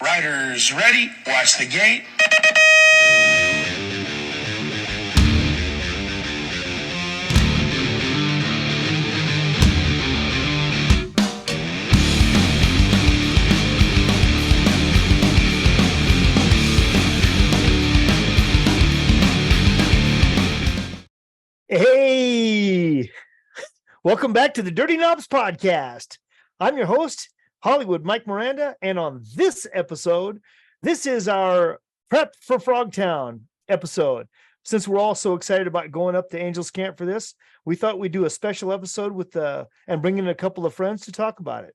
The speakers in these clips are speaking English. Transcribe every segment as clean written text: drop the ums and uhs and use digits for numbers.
Riders ready, watch the gate. Hey, welcome back to the Dirty Knobs podcast. I'm your host, Hollywood Mike Miranda, and on this episode, this is our prep for Frogtown episode. Since we're all so excited about going up to Angels Camp for this, we thought we'd do a special episode with and bring in a couple of friends to talk about it.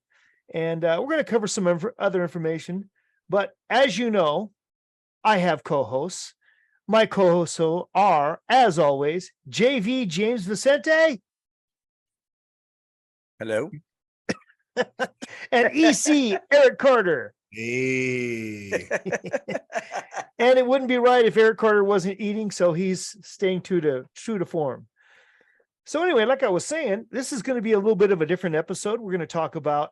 And we're going to cover some other information. But as you know, I have co-hosts. My co-hosts are, as always, JV James Vicente. Hello. And EC Eric Carter. Hey. And it wouldn't be right if Eric Carter wasn't eating, so he's staying true to form. So anyway, like I was saying, this is going to be a little bit of a different episode. We're going to talk about,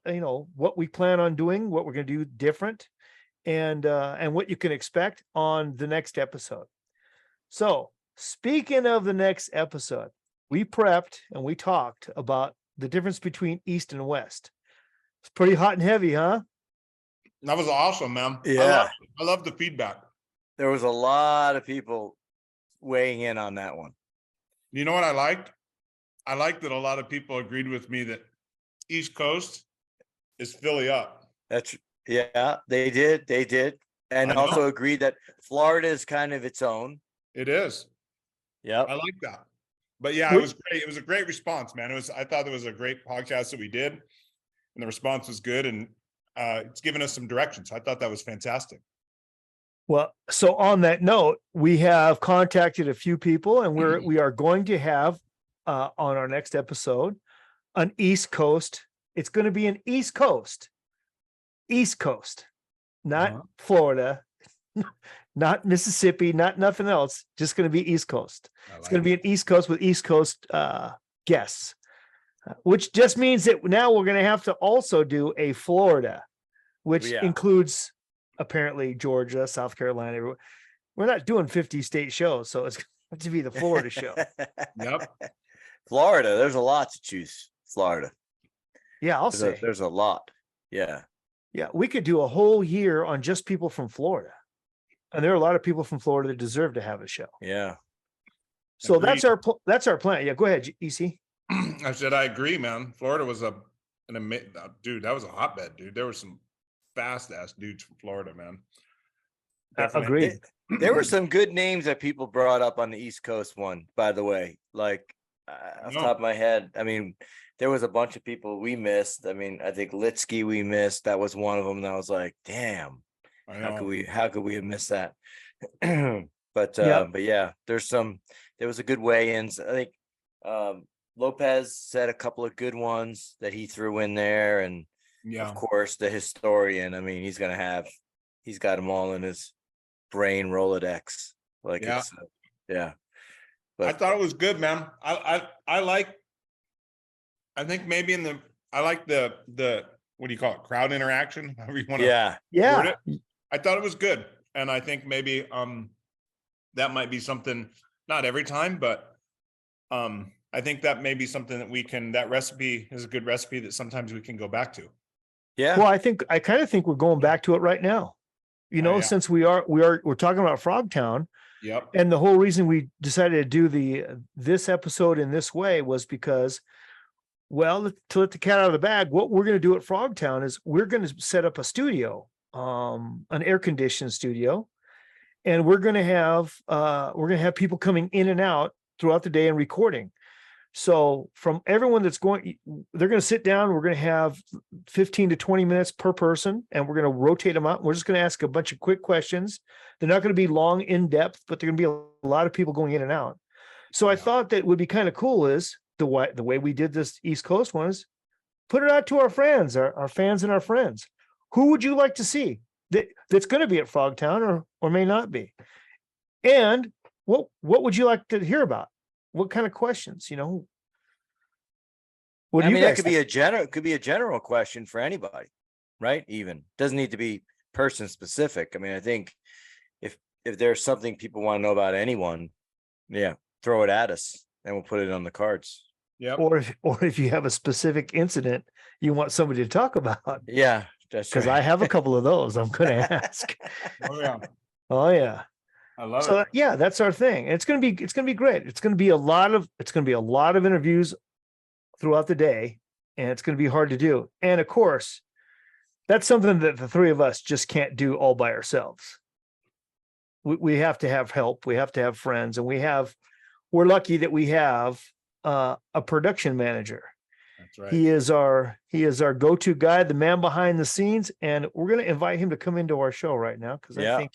what we plan on doing, what we're going to do different, and what you can expect on the next episode. So speaking of the next episode, we prepped and we talked about the difference between East and West. It's pretty hot and heavy, huh? That was awesome, man. Yeah. I love the feedback. There was a lot of people weighing in on that one. You know what I liked? I liked that a lot of people agreed with me that East Coast is Philly up. Yeah, they did. And also agreed that Florida is kind of its own. It is. Yeah. I like that. But yeah, it was great. It was a great response, man. I thought it was a great podcast that we did, and the response was good, and it's given us some direction. So I thought that was fantastic. Well, so on that note, we have contacted a few people, and we are going to have on our next episode an East Coast. It's going to be an East Coast, not Florida, not Mississippi, not nothing else. Just going to be East Coast. It's going to be an East Coast with East Coast guests, which just means that now we're going to have to also do a Florida, which includes apparently Georgia, South Carolina. We're not doing 50 state shows, so it's going to be the Florida show. Yep. Florida, there's a lot to choose. Florida. Yeah, I'll say there's a lot. Yeah. Yeah, we could do a whole year on just people from Florida. And there are a lot of people from Florida that deserve to have a show. Yeah. So that's our plan. Yeah, go ahead, EC. I said I agree, man. Florida was dude. That was a hotbed, dude. There were some fast ass dudes from Florida, man. Agreed. There were some good names that people brought up on the East Coast one, by the way. Like off the top of my head, I mean, there was a bunch of people we missed. I mean, I think Litsky we missed. That was one of them. And I was like, damn. How could we have missed that? But yeah, there was a good weigh-ins. I think Lopez said a couple of good ones that he threw in there, and of course the historian. I mean, he's got them all in his brain Rolodex. Like But I thought it was good, man. I think maybe I like the what do you call it? Crowd interaction, however you want to word it. I thought it was good. And I think maybe that might be something, not every time, but I think that may be something that recipe is a good recipe that sometimes we can go back to. Yeah. Well, I kind of think we're going back to it right now. Since we're talking about Frogtown. Yep. And the whole reason we decided to do this episode in this way was because, well, to let the cat out of the bag, what we're going to do at Frogtown is we're going to set up a studio, an air-conditioned studio, and we're going to have people coming in and out throughout the day and recording. So from everyone they're going to sit down. We're going to have 15 to 20 minutes per person, and we're going to rotate them out. We're just going to ask a bunch of quick questions. They're not going to be long, in depth, but they're going to be a lot of people going in and out. So I thought that would be kind of cool is the way we did this East Coast one is put it out to our friends, our fans and our friends. Who would you like to see that's going to be at Frogtown or may not be? And what would you like to hear about? What kind of questions, That could be a general question for anybody, right? Even doesn't need to be person specific. I mean, I think if there's something people want to know about anyone, yeah, throw it at us and we'll put it on the cards. Yeah. Or if you have a specific incident you want somebody to talk about. Yeah, that's Because right. I have a couple of those I'm going to ask. Oh yeah. Oh yeah. I love So it. yeah, that's our thing. And it's going to be great. It's going to be a lot of interviews throughout the day, and it's going to be hard to do. And of course, that's something that the three of us just can't do all by ourselves. We have to have help. We have to have friends, and we're lucky that we have a production manager. That's right. He is our go-to guy, the man behind the scenes, and we're going to invite him to come into our show right now because I think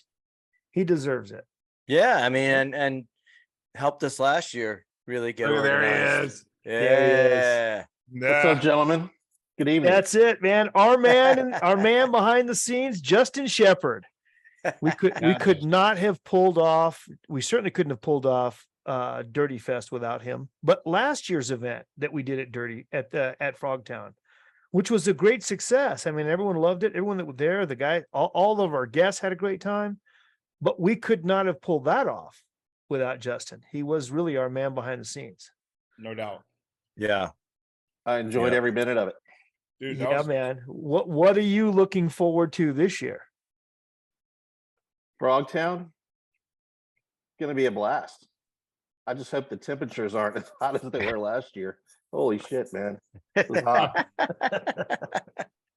he deserves it. Yeah, I mean, and helped us last year really get There he organized. is. Yeah. There What's up, gentlemen? Good evening. That's it, man. Our man behind the scenes, Justin Shephard. We could not have pulled off. We certainly couldn't have pulled off Dirty Fest without him. But last year's event that we did at Frogtown, which was a great success. I mean, everyone loved it. Everyone that was there, the guy, all of our guests had a great time. But we could not have pulled that off without Justin. He was really our man behind the scenes. No doubt. Yeah. I enjoyed every minute of it. Dude, Yeah, man. What are you looking forward to this year? Frogtown, gonna be a blast. I just hope the temperatures aren't as hot as they were last year. Holy shit, man. It was hot.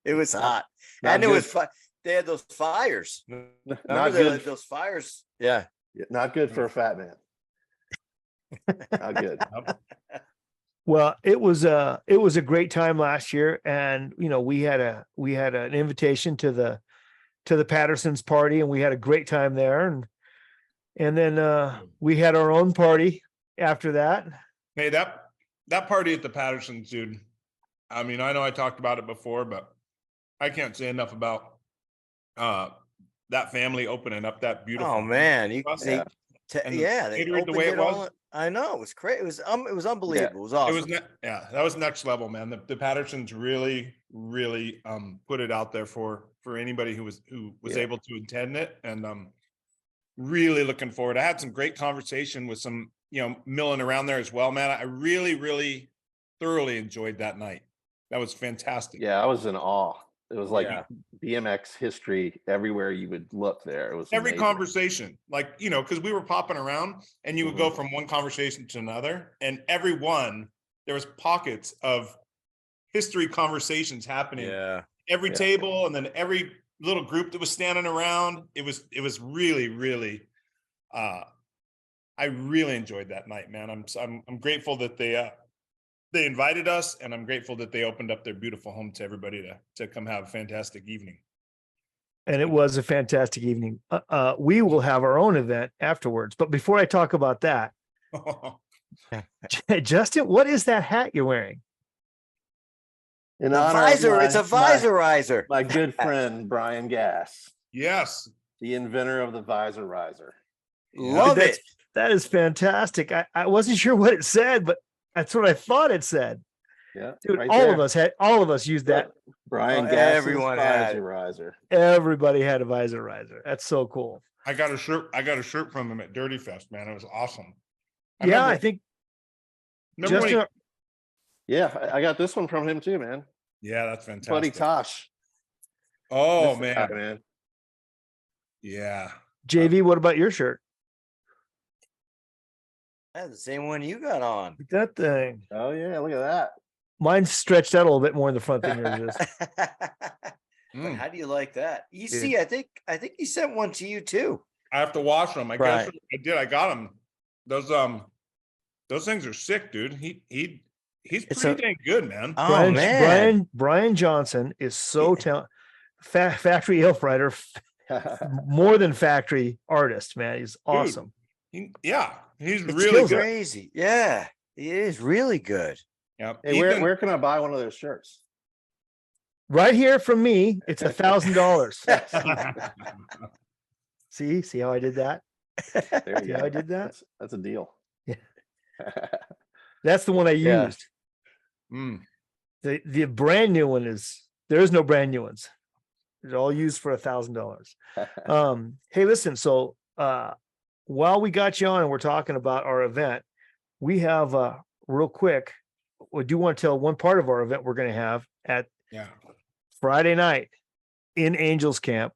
It was hot. Not And it good. was they had those fires. Not Remember good. those fires? Yeah. Not good for a fat man. Not good. Well, it was a great time last year, and we had an invitation to the Patterson's party, and we had a great time there, and then we had our own party after that. Hey, that party at the Pattersons, dude. I mean, I know I talked about it before, but I can't say enough about that family opening up that beautiful. Oh man, And they catered opened the way it was. all. I know, it was crazy. It was unbelievable. It was awesome. It was that was next level, man. The Pattersons really put it out there for anybody who was able to attend it, and really looking forward. I had some great conversation with some milling around there as well, man. I really thoroughly enjoyed that night. That was fantastic. Yeah, I was in awe. It was like BMX history everywhere you would look there. It was every amazing. conversation, like, because we were popping around and you would go from one conversation to another, and there was pockets of history conversations happening. Yeah. Every table, and then every little group that was standing around. It was really, I really enjoyed that night, man. I'm grateful that they invited us, and I'm grateful that they opened up their beautiful home to everybody to come have a fantastic evening. And it was a fantastic evening. We will have our own event afterwards. But before I talk about that, Justin, what is that hat you're wearing? In honor of It's a visorizer. My good friend, Brian Gass, Yes. the inventor of the visorizer. Love it. That is fantastic. I wasn't sure what it said, but that's what I thought it said. Yeah. Dude, right all there. of us used that. Brian Gass, everyone had it. visorizer. Everybody had a visorizer. That's so cool. I got a shirt from him at Dirty Fest, man. It was awesome. I think remember when Justin, Yeah, I got this one from him too, man. yeah, that's fantastic. Buddy Tosh. Oh This guy, man. Yeah. JV, what about your shirt? Yeah, the same one you got on. Look at that thing. Oh yeah, look at that. Mine's stretched out a little bit more in the front than yours is. But how do you like that? EC, I think he sent one to you too. I have to wash them. I Right. guess I did. I got them. Those things are sick, dude. He's pretty dang good, man. Oh man. Brian Johnson is so talented. Factory elf writer, more than factory artist, man. He's awesome. He's really skills good. Crazy. Yeah, he is really good. Yeah. Hey, where can I buy one of those shirts? Right here from me, it's $1,000. See how I did that? There you See go. how I did that? That's a deal. Yeah. That's the one I Yeah. used. Mm. The brand new one there is no brand new ones. It's all used for $1,000. Hey, listen, so while we got you on and we're talking about our event, we have real quick, we do want to tell one part of our event we're going to have at Friday night in Angels Camp.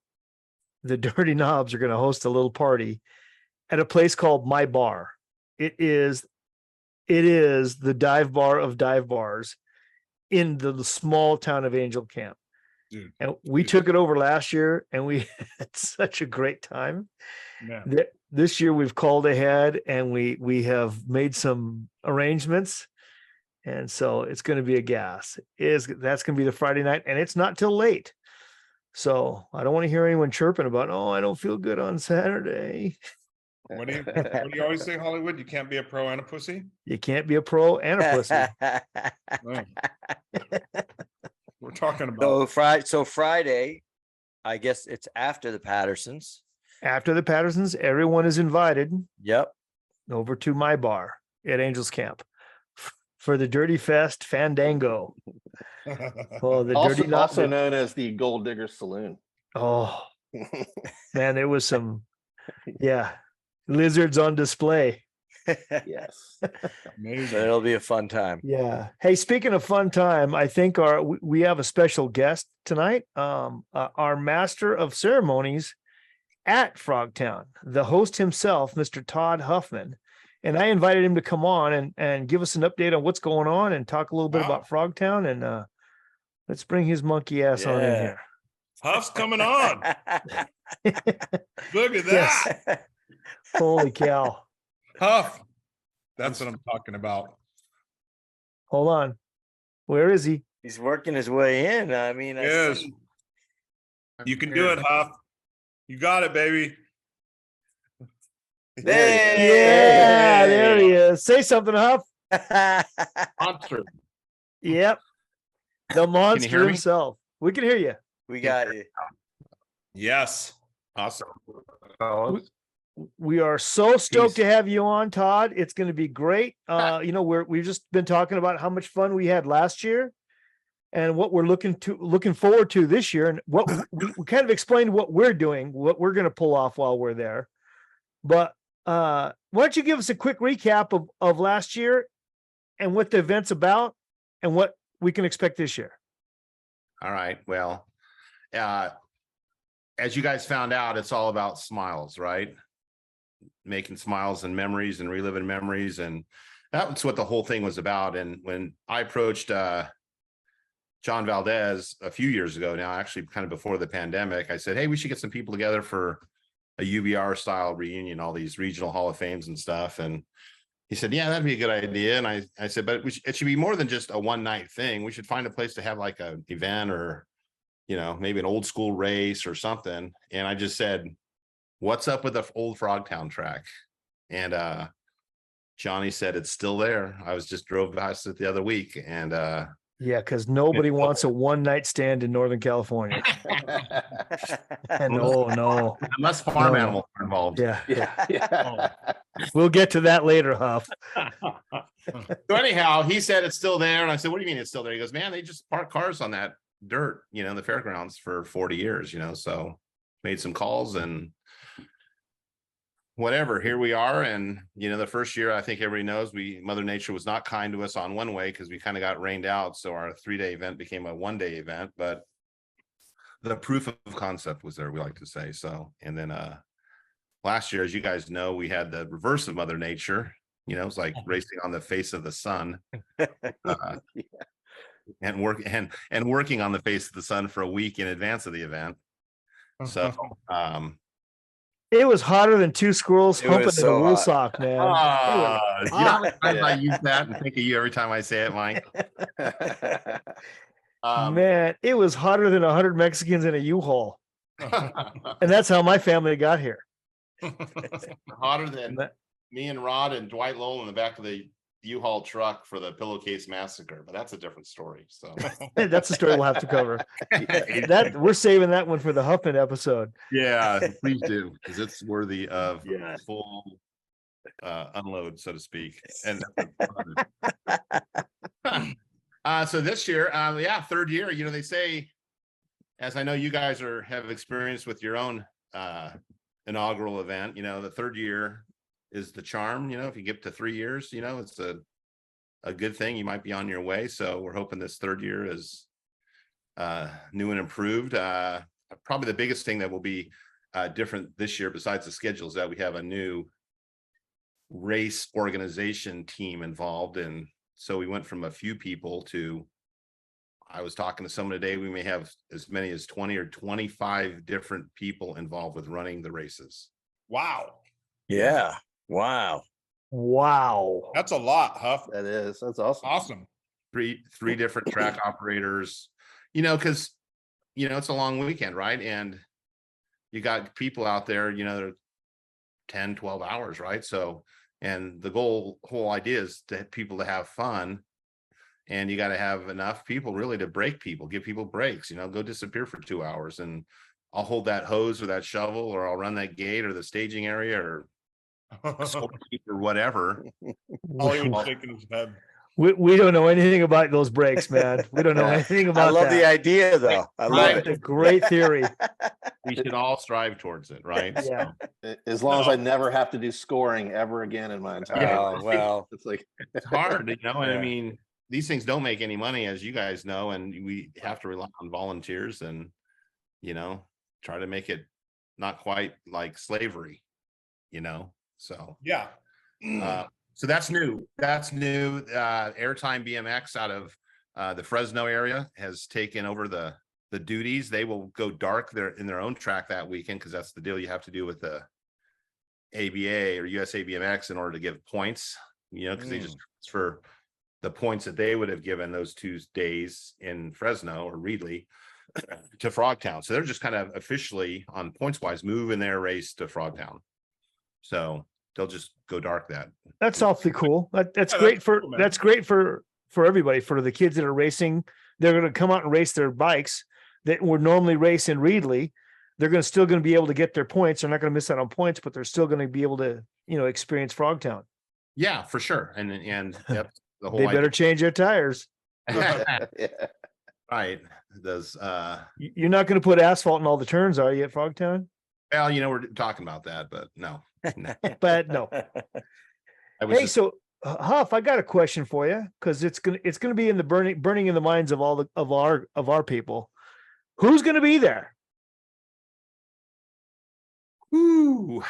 The Dirty Knobs are going to host a little party at a place called My Bar. It is the dive bar of dive bars in the small town of Angel Camp. Dude, and we took it over last year and we had such a great time. This year we've called ahead and we have made some arrangements. And so it's going to be a gas. That's going to be the Friday night, and it's not till late. So I don't want to hear anyone chirping about, oh, I don't feel good on Saturday. What do you always say, Hollywood? You can't be a pro and a pussy? You can't be a pro and a pussy. No. We're talking about so Friday, I guess it's after the Pattersons. After the Pattersons, everyone is invited. Yep. Over to My Bar at Angels Camp for the Dirty Fest Fandango. Oh, the Dirty also known as the Gold Digger Saloon. Oh, man, there was some, lizards on display. Yes. Amazing. So it'll be a fun time. Yeah. Hey, speaking of fun time, I think we have a special guest tonight. Our master of ceremonies at Frogtown, the host himself, Mr. Todd Huffman. And I invited him to come on and give us an update on what's going on and talk a little bit about Frogtown. And let's bring his monkey ass on in here. Huff's coming on. Look at that. Yes. Holy cow. Huff. That's what I'm talking about. Hold on. Where is he? He's working his way in. I mean, yes. You can do it, Huff. You got it, baby. Yeah, there he is. Say something, Huff. Monster. Yep. The monster himself. We can hear you. We got you. Yes. Awesome. We are so stoked to have you on, Todd. It's going to be great. We've just been talking about how much fun we had last year and what we're looking forward to this year. And what we kind of explained what we're doing, what we're going to pull off while we're there. But why don't you give us a quick recap of last year and what the event's about and what we can expect this year? All right. Well, as you guys found out, it's all about smiles, right? Making smiles and memories and reliving memories. And that's what the whole thing was about. And when I approached John Valdez a few years ago now, actually kind of before the pandemic, I said, hey, we should get some people together for a UBR style reunion, all these regional Hall of Fames and stuff. And he said, yeah, that'd be a good idea. And I said, but it should be more than just a one night thing. We should find a place to have like an event or, maybe an old school race or something. And I just said, what's up with the old Frogtown track? And Johnny said, it's still there. I just drove past it the other week. And yeah, because nobody wants a one night stand in Northern California. No. Unless farm animals are involved. Yeah. We'll get to that later, Huff. So anyhow, he said it's still there. And I said, what do you mean it's still there? He goes, man, they just park cars on that dirt, in the fairgrounds for 40 years, so made some calls and whatever, here we are. And the first year, I think everybody knows, Mother Nature was not kind to us on one way because we kind of got rained out, so our 3-day event became a 1-day event. But the proof of concept was there, we like to say. So, and then last year, as you guys know, we had the reverse of Mother Nature. It was like racing on the face of the sun. And working on the face of the sun for a week in advance of the event. So it was hotter than two squirrels humping in a wool sock, man. I use that and think of you every time I say it, Mike. Man, it was hotter than 100 Mexicans in a U-Haul. And that's how my family got here. Hotter than me and Rod and Dwight Lowell in the back of the U-Haul truck for the pillowcase massacre, but that's a different story. So that's a story we'll have to cover. We're saving that one for the Huffman episode. Yeah, please do, because it's worthy of full unload, so to speak. And so this year, third year, they say as I know you guys have experience with your own inaugural event, the third year is the charm. If you get to 3 years, it's a good thing. You might be on your way. So we're hoping this third year is new and improved. Probably the biggest thing that will be different this year, besides the schedule, is that we have a new race organization team involved. And so we went from a few people to, I was talking to someone today, we may have as many as 20 or 25 different people involved with running the races. Wow. Yeah. Wow. Wow. That's a lot, Huff. That is. That's awesome. Awesome. Three different track operators, because it's a long weekend, right? And you got people out there, they're 10, 12 hours, right? So, and the whole idea is to have people to have fun, and you got to have enough people really to break people, give people breaks, go disappear for 2 hours, and I'll hold that hose or that shovel, or I'll run that gate or the staging area or or whatever. Hollywood shaking his head. We don't know anything about those breaks, man. We don't know anything about I love that. the idea, though. I love It's a it. great theory. We should all strive towards it, right? Yeah. As long as I never have to do scoring ever again in my entire Yeah. life. Oh, well, It's like, It's hard, and I Yeah. mean, these things don't make any money, as you guys know, and we have to rely on volunteers and, try to make it not quite like slavery, so. Yeah. So that's new. Airtime BMX out of the Fresno area has taken over the duties. They will go dark in their own track that weekend, because that's the deal you have to do with the ABA or USA BMX in order to give points, because they just transfer the points that they would have given those 2 days in Fresno or Reedley to Frogtown. So they're just kind of officially on points wise moving their race to Frogtown. So they'll just go dark that. That's awfully cool. That's Yeah, great that's for cool, man. that's great for everybody. For the kids that are racing, they're going to come out and race their bikes that would normally race in Reedley. They're still going to be able to get their points. They're not going to miss out on points, but they're still going to be able to, experience Frogtown. Yeah, for sure. And yep, the whole They better change their tires. idea. yeah. Right. Does You're not going to put asphalt in all the turns, are you, at Frogtown? well, we're talking about that, but no. But no. I was Hey, just- so Huff, I got a question for you, because it's gonna be in the burning in the minds of all of our people. Who's going to be there? Ooh,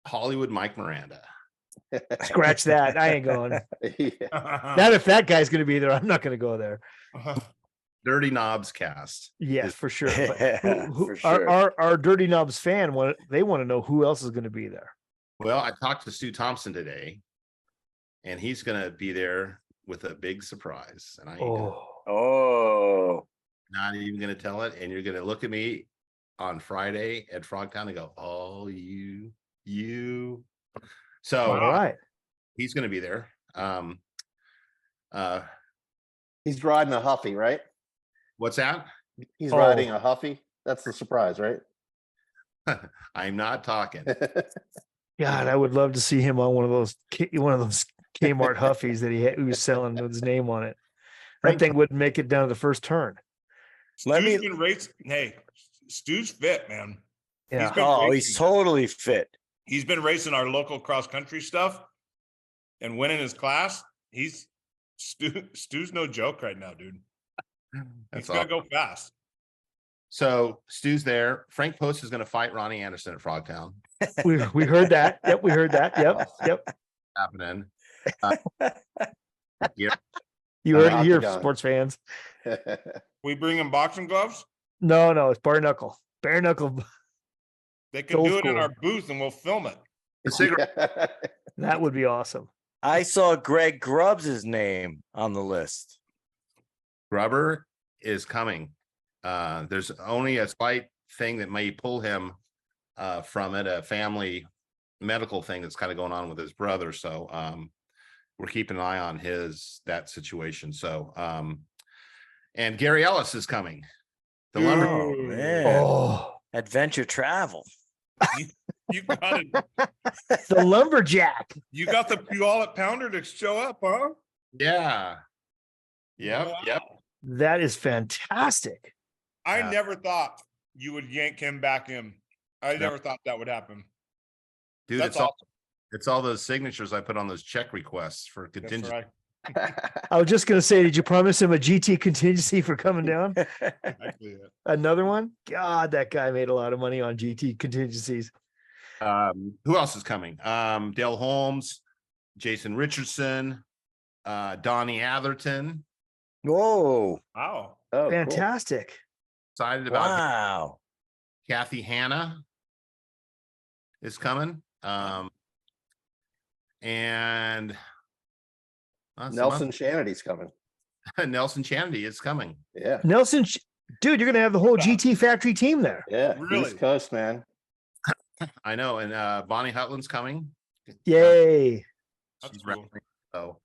Hollywood Mike Miranda. Scratch that. I ain't going. Yeah. Not if that guy's going to be there. I'm not going to go there. Dirty Knobs cast. Yes, for sure. But Yeah, who- for sure. our Dirty Knobs fan want to know who else is going to be there. Well, I talked to Stu Thompson today, and he's going to be there with a big surprise, and I ain't Oh, not even going to tell it. And you're going to look at me on Friday at Frogtown and go, "Oh, you." So all right. he's going to be there. He's riding a Huffy, right? What's that? He's Oh. riding a Huffy. That's the surprise, right? I'm not talking. God, I would love to see him on one of those Kmart Huffies that he was selling with his name on it. That thing wouldn't make it down to the first turn. let Stu's me. been racing. Hey, Stu's fit, man. Yeah. been Oh, racing. he's totally fit. He's been racing our local cross country stuff and winning his class. Stu's no joke right now, dude. That's He's gonna all. go fast. So Stu's there. Frank Post is going to fight Ronnie Anderson at Frogtown. We heard that. Yep, we heard that. Yep. Happening. Yeah. You heard it here, Octagon. sports fans. We bring him boxing gloves. No, it's bare knuckle. Bare knuckle. They can Old do it in school. our booth and we'll film it. The cigarette. That would be awesome. I saw Greg Grubbs' name on the list. Grubber is coming. There's only a slight thing that may pull him from it, a family medical thing that's kind of going on with his brother. So we're keeping an eye on that situation. So and Gary Ellis is coming. The lumber. Oh, man. Oh, Adventure travel. You got it. the lumberjack. You got the Puyallup Pounder to show up, huh? Yeah. Yep. Wow. Yep. That is fantastic. I never thought you would yank him back in. I never thought that would happen. Dude, That's awesome. It's all those signatures I put on those check requests for That's contingent. right. I was just gonna say, did you promise him a GT contingency for coming down? Exactly it. Another one? God, that guy made a lot of money on GT contingencies. Who else is coming? Dale Holmes, Jason Richardson, Donnie Atherton. Whoa. Wow. Oh, cool. Fantastic. Excited about him. Wow. Kathy Hanna is coming. And Nelson Shanity's coming. Nelson Chandy is coming. Yeah. Nelson, dude, you're gonna have the whole GT factory team there. Yeah. Really? East Coast, man. I know. And Bonnie Hutland's coming. Yay. That's She's cool. wrestling. So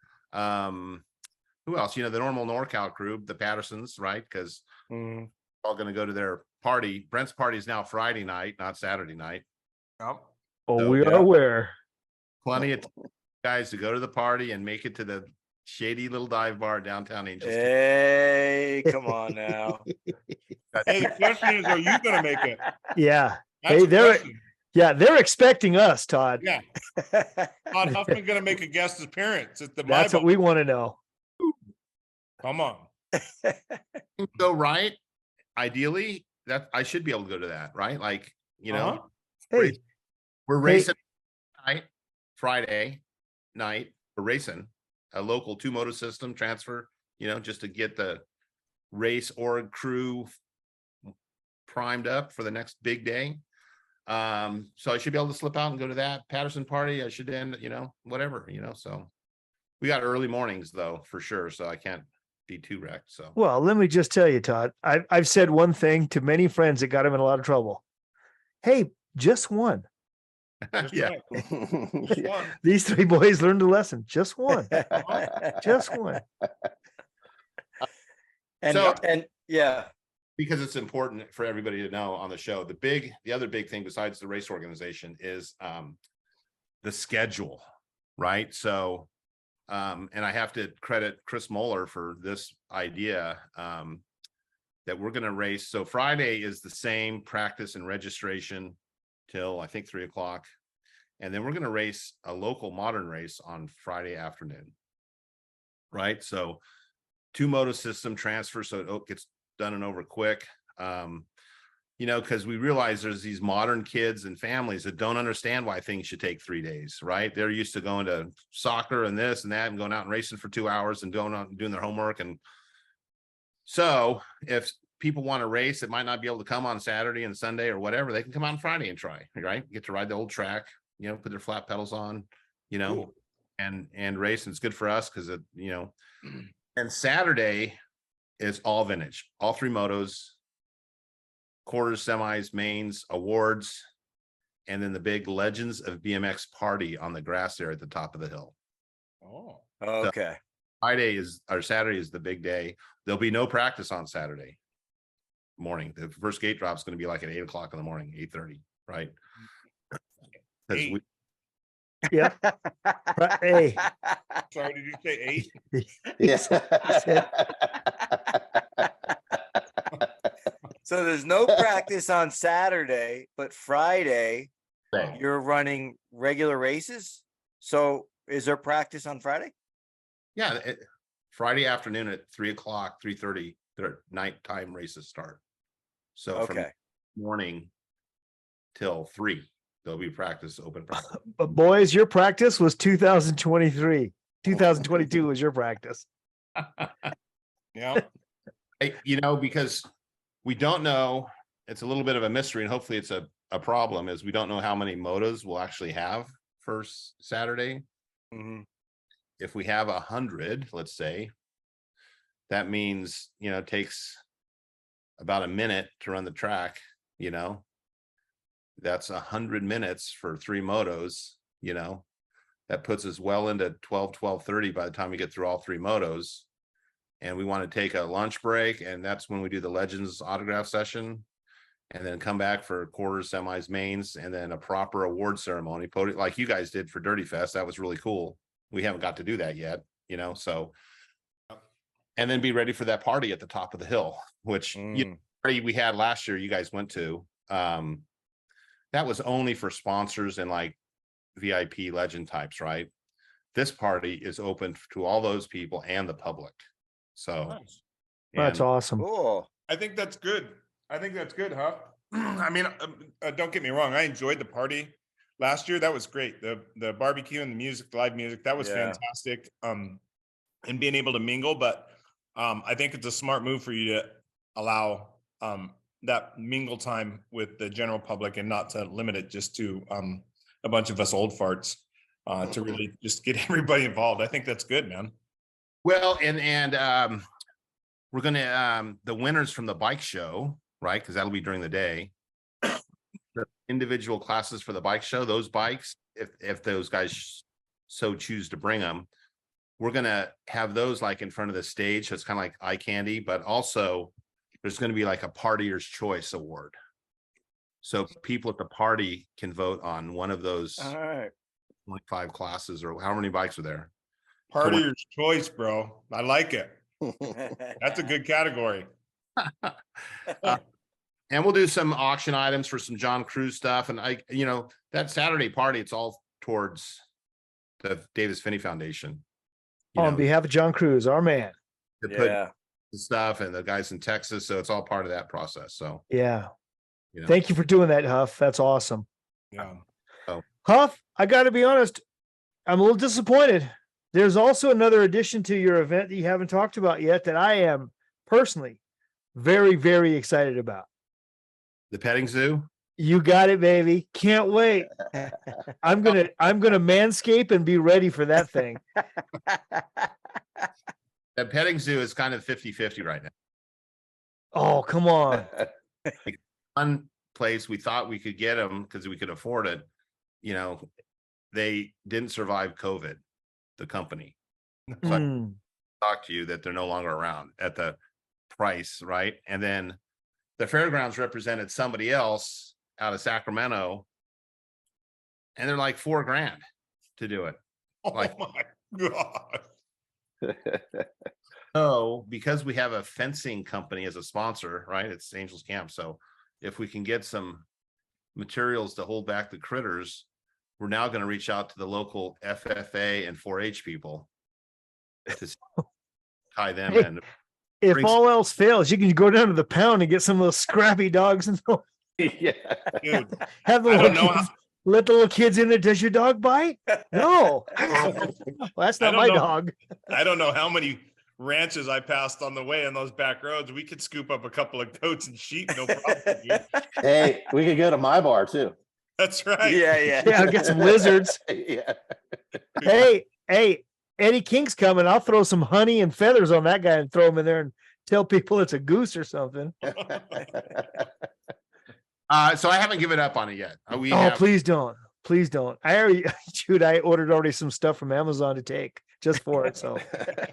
who else? The normal NorCal crew, the Pattersons, right? Because all going to go to their party. Brent's party is now Friday night, not Saturday night. Yep. Oh, So, we yeah. are aware. Plenty of guys to go to the party and make it to the shady little dive bar downtown Angels. Hey, come on now. Hey, the question is, are you going to make it? Yeah. That's Hey, the question. they're expecting us, Todd. Yeah. Todd Huffman going to make a guest appearance at the That's what Maybach. we want to know. Come on. Go right. Ideally, that I should be able to go to that, right? Like, Uh-huh. Hey, we're racing night, Friday night. We're racing a local 2-moto system transfer, just to get the race org crew primed up for the next big day. So I should be able to slip out and go to that Patterson party. I should end, whatever, so we got early mornings though, for sure. So I can't be too wrecked. So, well, let me just tell you, Todd, I've said one thing to many friends that got him in a lot of trouble. Hey, just one. Just yeah. right. Just one. These 3 boys learned a lesson. Just one. Just one. And yeah. Because it's important for everybody to know on the show, the other big thing besides the race organization is the schedule, right? So, and I have to credit Chris Moeller for this idea that we're going to race. So Friday is the same practice and registration till I think 3:00. And then we're going to race a local modern race on Friday afternoon. Right. So 2-moto system transfer. So it gets done and over quick. Because we realize there's these modern kids and families that don't understand why things should take 3 days, right? They're used to going to soccer and this and that and going out and racing for 2 hours and going out and doing their homework. And so if people want to race that might not be able to come on Saturday and Sunday or whatever, they can come out on Friday and try, right? Get to ride the old track, put their flat pedals on, Cool. and race. And it's good for us because and Saturday is all vintage, all 3 motos, quarters, semis, mains, awards, and then the big Legends of BMX party on the grass there at the top of the hill. Oh. Okay. Saturday is the big day. There'll be no practice on Saturday morning. The first gate drop is going to be like at 8:00 in the morning, 8:30, right? Because we Yeah. Hey, Sorry, did you say 8? Yes. So there's no practice on Saturday, but Friday you're running regular races. So is there practice on Friday? Yeah, Friday afternoon at 3:00, 3:30, their nighttime races start. So from morning till 3, there'll be practice, open practice. but boys, your practice was 2023. 2022 was your practice. Yeah. Hey, because we don't know, it's a little bit of a mystery, and hopefully it's a problem, is we don't know how many motos we'll actually have for Saturday. Mm-hmm. If we have 100, let's say, that means, it takes about a minute to run the track, that's 100 minutes for 3 motos, that puts us well into 12:30 by the time we get through all 3 motos. And we want to take a lunch break, and that's when we do the Legends autograph session, and then come back for quarters, semis, mains, and then a proper award ceremony, like you guys did for Dirty Fest. That was really cool. We haven't got to do that yet, so, and then be ready for that party at the top of the hill, which party we had last year, you guys went to, that was only for sponsors and like VIP legend types, right? This party is open to all those people and the public. So Nice. That's and awesome. Cool. I think that's good. I think that's good, huh? I mean, don't get me wrong. I enjoyed the party last year. That was great. The barbecue and the music, the live music, that was fantastic. And being able to mingle, but I think it's a smart move for you to allow that mingle time with the general public and not to limit it just to a bunch of us old farts to really just get everybody involved. I think that's good, man. well, and we're gonna the winners from the bike show, right? Because that'll be during the day. The individual classes for the bike show, those bikes, if those guys so choose to bring them, we're gonna have those like in front of the stage. So it's kind of like eye candy, but also there's going to be like a partier's choice award. So people at the party can vote on one of those All right. like 5 classes or how many bikes are there. Partier's choice, bro. I like it. That's a good category. And we'll do some auction items for some John Cruz stuff. And that Saturday party, it's all towards the Davis Finney Foundation. On behalf of John Cruz, our man. To put stuff and the guys in Texas. So it's all part of that process. So yeah. Thank you for doing that, Huff. That's awesome. Yeah. Huff, I got to be honest, I'm a little disappointed. There's also another addition to your event that you haven't talked about yet that I am personally very, very excited about. The petting zoo. You got it, baby. Can't wait. I'm gonna manscape and be ready for that thing. The petting zoo is kind of 50-50 right now. Oh, come on. One place we thought we could get them because we could afford it. They didn't survive COVID, the company. So I talked to you that they're no longer around at the price, right? And then the fairgrounds represented somebody else out of Sacramento, and they're like $4,000 to do it. Like, oh my God. So because we have a fencing company as a sponsor, right? It's Angels Camp. So if we can get some materials to hold back the critters, we're now going to reach out to the local FFA and 4-H people to tie them in. If all else fails, you can go down to the pound and get some of those scrappy dogs and Dude, have the let the little kids in there. Does your dog bite? No. Well, that's not my dog. I don't know how many ranches I passed on the way on those back roads. We could scoop up a couple of goats and sheep, no problem. Dude. Hey, we could go to my bar too. That's right. Yeah, I'll get some lizards. Yeah. Hey, Eddie King's coming. I'll throw some honey and feathers on that guy and throw him in there and tell people it's a goose or something. So I haven't given up on it yet. Please don't. Please don't. I ordered already some stuff from Amazon to take just for it. So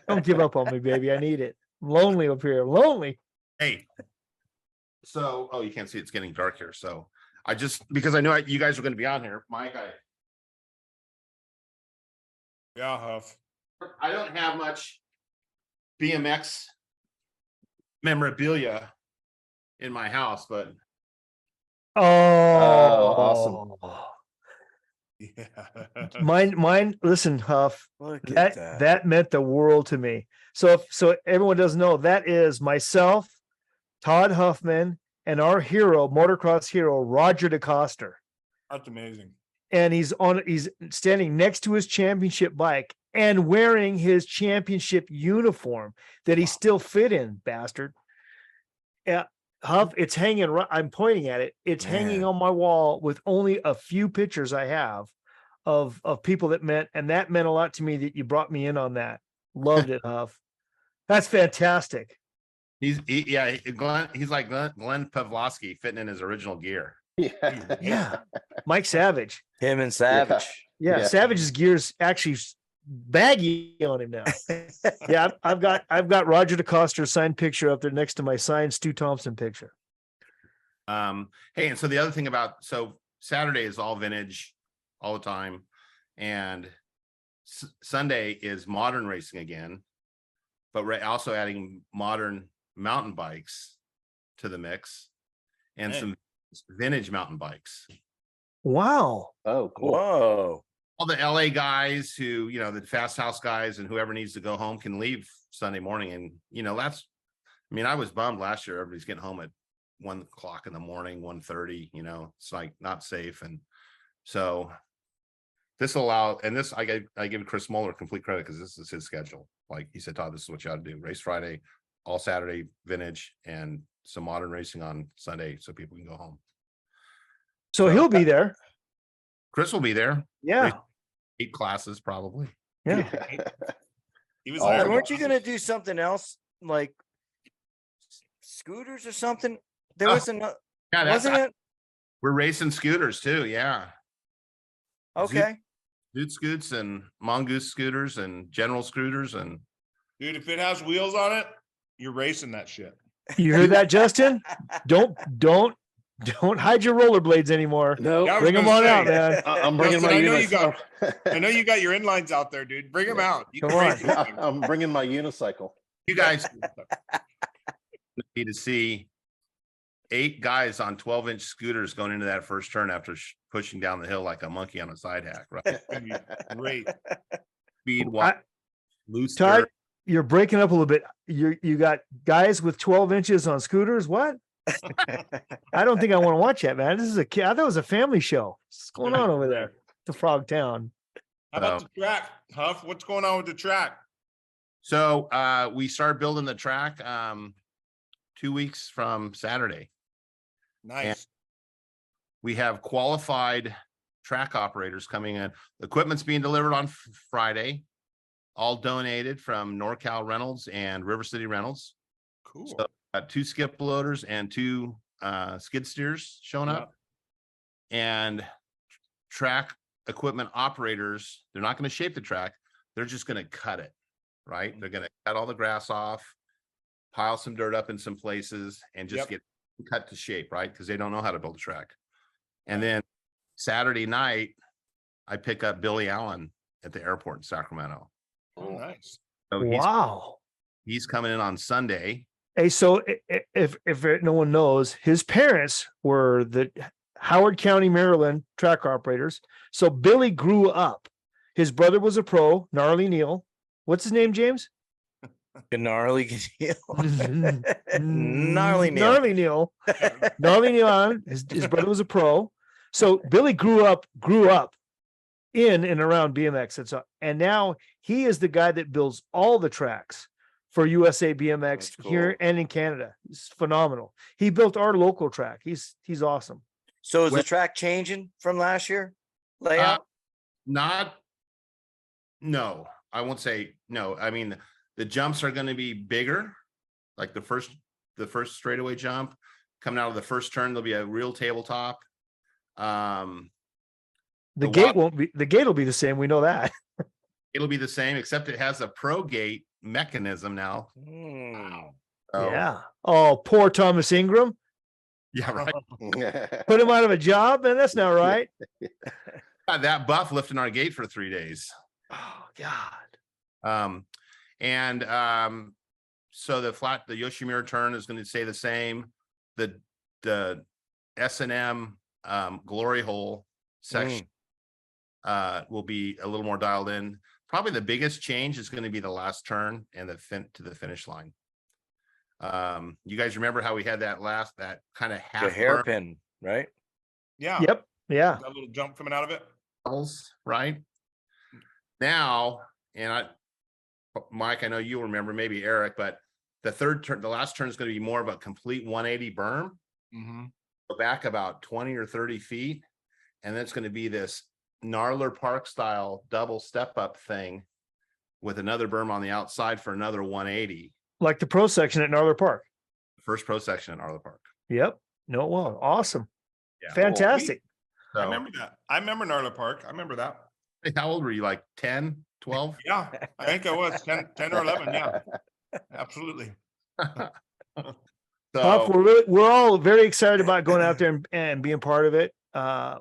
don't give up on me, baby. I need it. I'm lonely up here. I'm lonely. Hey. So, you can't see it's getting dark here. So because I know you guys are going to be on here, Mike, Yeah, Huff. I don't have much BMX memorabilia in my house, but awesome. Yeah. Mine, listen, Huff, Look at that. that meant the world to me. So everyone doesn't know, that is myself, Todd Huffman, and our hero, motocross hero, Roger DeCoster. That's amazing. And he's standing next to his championship bike and wearing his championship uniform that he still fit in, bastard. Huff, it's hanging. I'm pointing at it. It's hanging on my wall with only a few pictures I have of people that meant a lot to me that you brought me in on that. Loved it, Huff. That's fantastic. He's like Glenn Pavlovsky fitting in his original gear. Yeah. Mike Savage. Him and Savage. Yeah. Savage's gear's actually baggy on him now. Yeah, I've got Roger DeCoster's signed picture up there next to my signed Stu Thompson picture. Hey, and so the other thing Saturday is all vintage all the time, and Sunday is modern racing again, but we're also adding modern mountain bikes to the mix, and Hey. some vintage mountain bikes. Wow. Oh, cool. Whoa. All the LA guys who, the fast house guys and whoever needs to go home can leave Sunday morning. And, I was bummed last year. Everybody's getting home at 1:00 in the morning, 1:30, it's like not safe. And so this will allow, and this, I give Chris Muller complete credit because this is his schedule. Like he said, Todd, this is what you ought to do. Race Friday, all Saturday vintage, and some modern racing on Sunday so people can go home. So he'll be there. Chris will be there. Yeah. 8 classes probably. Yeah. He was Oh, there. Weren't you gonna do something else like scooters or something? There was another, Yeah, wasn't it? We're racing scooters too. Yeah. Okay. Zoot scoots and mongoose scooters and general scooters and Dude, if it has wheels on it, you're racing that shit. You heard that, Justin? Don't hide your rollerblades anymore. No, Yeah, I was Bring them gonna on say, out, man. I'm bringing Justin, my I know you unicycle. I know you got your inlines out there, dude. Bring them out. You Come can on. race this thing. I'm bringing my unicycle. you guys need to see 8 guys on 12-inch scooters going into that first turn after pushing down the hill like a monkey on a side hack, right? It's gonna be great. Speed, walk, loose Todd, dirt. you're breaking up a little bit. You got guys with 12 inches on scooters. What? I don't think I want to watch that, man. This is a kid. I thought it was a family show. What's going on over there? The Frogtown. How about the track, Huff? What's going on with the track? So we started building the track 2 weeks from Saturday. Nice. We have qualified track operators coming in. The equipment's being delivered on Friday, all donated from NorCal Reynolds and River City Reynolds. Cool. So, 2 skip loaders and 2 skid steers showing up. And track equipment operators, they're not going to shape the track. They're just going to cut it, right? They're going to cut all the grass off, pile some dirt up in some places, and just get cut to shape, right? Because they don't know how to build a track. And then Saturday night, I pick up Billy Allen at the airport in Sacramento. Oh, nice. So Wow. he's coming in on Sunday. Hey, so if no one knows, his parents were the Howard County, Maryland track operators. So Billy grew up. His brother was a pro, Gnarly Neal. What's his name, James? Gnarly Neal. Gnarly Gnarly Neal. Neal. Gnarly Neal. His brother was a pro. So Billy grew up in and around BMX. And now he is the guy that builds all the tracks for USA BMX That's here cool. and in Canada. He's phenomenal. He built our local track. He's awesome. So is the track changing from last year? Layout? No, I won't say no. I mean, the jumps are going to be bigger, like the first straightaway jump coming out of the first turn. There'll be a real tabletop. The gate will be the same. We know that. It'll be the same, except it has a pro gate mechanism now. Wow. So, Yeah. Oh, poor Thomas Ingram. yeah, right. Put him out of a job, man. That's not right. Got that buff lifting our gate for 3 days. Oh God. So the Yoshimura turn is going to stay the same. The S&M glory hole section will be a little more dialed in. Probably the biggest change is going to be the last turn and to the finish line. You guys remember how we had that kind of half The hairpin, right? Yeah. Yep. Yeah. That little jump coming out of it. right now, Mike, I know you'll remember, maybe Eric, but the last turn is going to be more of a complete 180 berm. Mm-hmm. Go back about 20 or 30 feet, and then it's going to be this Gnarler Park style double step up thing with another berm on the outside for another 180. Like the pro section at Gnarler Park. First pro section at Gnarler Park. Yep. No, well, awesome. Yeah. Fantastic. So, I remember that. I remember Gnarler Park. I remember that. how old were you? Like 10, 12? Yeah, I think I was 10 or 11. Yeah, absolutely. Puff, we're all very excited about going out there and being part of it.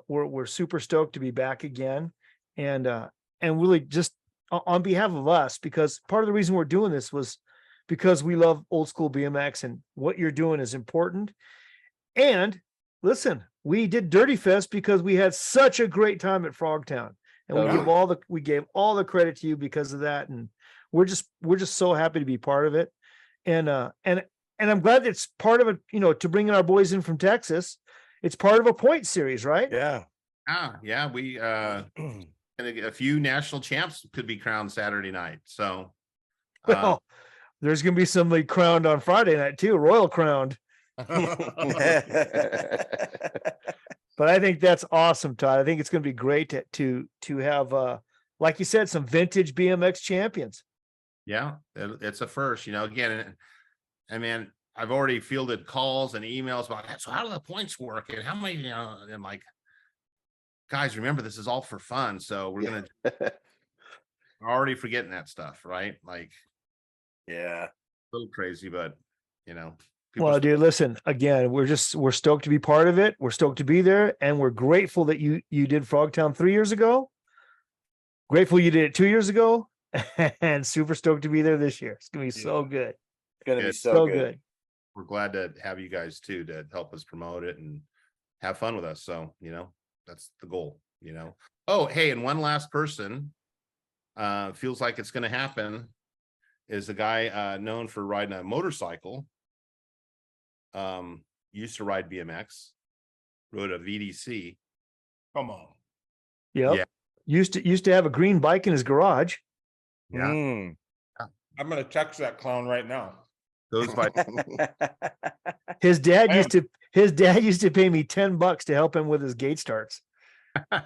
We're super stoked to be back again, and really just on behalf of us, because part of the reason we're doing this was because we love old school BMX, and what you're doing is important. And listen, we did Dirty Fest because we had such a great time at Frogtown, and we gave all the credit to you because of that. And we're just so happy to be part of it. And I'm glad that it's part of it, to bring in our boys in from Texas. It's part of a point series, right? Yeah. Yeah. We, and a few national champs could be crowned Saturday night. So, well, there's going to be somebody crowned on Friday night too, royal crowned. But I think that's awesome, Todd. I think it's going to be great to have, like you said, some vintage BMX champions. Yeah, it's a first, again, I mean, I've already fielded calls and emails about, so how do the points work? And how many, and like, guys, remember, this is all for fun. So we're we're already forgetting that stuff, right? Like, yeah, a little crazy, but well, dude, listen, again, we're stoked to be part of it. We're stoked to be there, and we're grateful that you did Frogtown 3 years ago. Grateful you did it 2 years ago, and super stoked to be there this year. It's gonna be so good. It's gonna be so good. We're glad to have you guys too to help us promote it and have fun with us. So, that's the goal, Oh, hey, and one last person feels like it's gonna happen is a guy known for riding a motorcycle. Used to ride BMX, rode a VDC. Come on. Yep. Yeah. Used to have a green bike in his garage. Yeah. I'm gonna text that clown right now. Those bikes. His dad used to pay me $10 to help him with his gate starts. I'm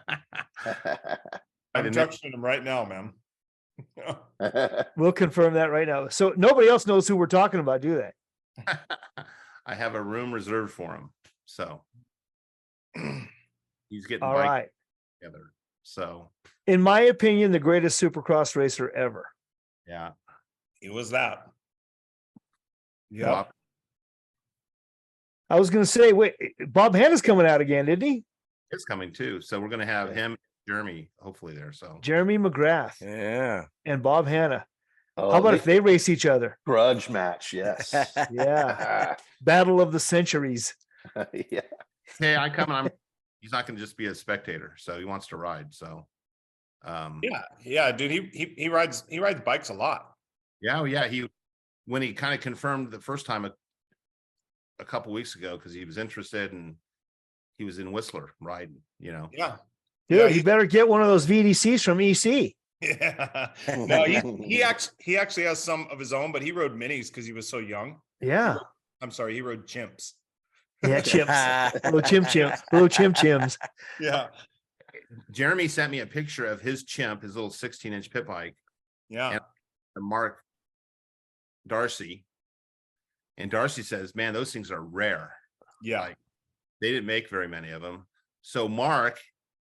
texting him right now, man. We'll confirm that right now. So nobody else knows who we're talking about, do they? I have a room reserved for him. So he's getting all right together. So in my opinion, the greatest supercross racer ever. Yeah. He was that. Yeah. I was going to say, wait, Bob Hanna's coming out again, didn't he? It's coming too. So we're going to have him, Jeremy, hopefully there. So Jeremy McGrath. Yeah. And Bob Hanna. How about if they race each other? Grudge match, yes. Yeah. Battle of the centuries. Yeah. Hey, he's not going to just be a spectator, so he wants to ride. So yeah, dude, he rides bikes a lot. Yeah, when he kind of confirmed the first time a couple weeks ago, because he was interested and he was in Whistler riding, Yeah. Dude, you better get one of those VDCs from EC. Yeah. No, he actually has some of his own, but he rode minis because he was so young. Yeah. I'm sorry, he rode chimps. Yeah, chimps. Little chimps. Yeah. Jeremy sent me a picture of his chimp, his little 16-inch pit bike. Yeah. And Mark Darcy. And Darcy says, man, those things are rare. Yeah. Like, they didn't make very many of them. So Mark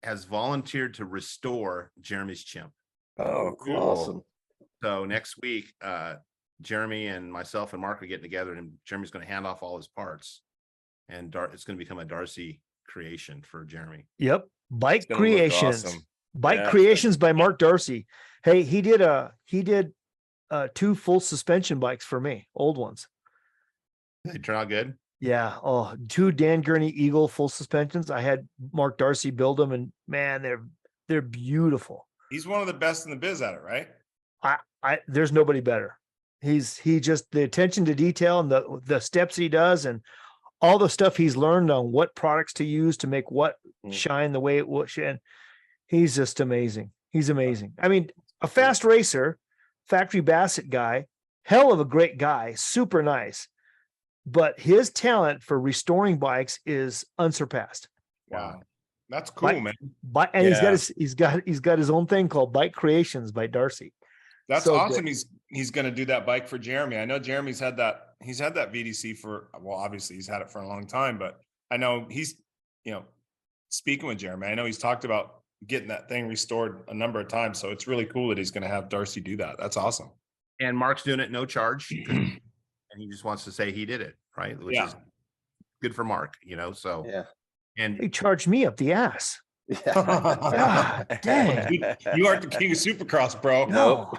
has volunteered to restore Jeremy's chimp. Oh, cool. Awesome. So next week, Jeremy and myself and Mark are getting together, and Jeremy's going to hand off all his parts, and it's going to become a Darcy creation for Jeremy. Yep. Bike Creations. Awesome. Bike Creations by Mark Darcy. Hey, he did 2 full suspension bikes for me, old ones. They turn out good. Yeah. Oh, 2 Dan Gurney Eagle full suspensions. I had Mark Darcy build them, and man, they're beautiful. He's one of the best in the biz at it, right? There's nobody better. He just, the attention to detail and the steps he does and all the stuff he's learned on what products to use to make what shine the way it would. And he's just amazing. He's amazing. I mean, a fast racer, factory Bassett guy, hell of a great guy, super nice. But his talent for restoring bikes is unsurpassed. Wow. That's cool, man. And he's got his own thing called Bike Creations by Darcy. That's so awesome. Good. He's going to do that bike for Jeremy. I know Jeremy's had that. He's had that VDC obviously he's had it for a long time, but I know he's, speaking with Jeremy, I know he's talked about getting that thing restored a number of times. So it's really cool that he's going to have Darcy do that. That's awesome. And Mark's doing it no charge, and he just wants to say he did it, right? Which is good for Mark, so yeah. And he charged me up the ass. God, dang. You aren't the king of Supercross, bro. No.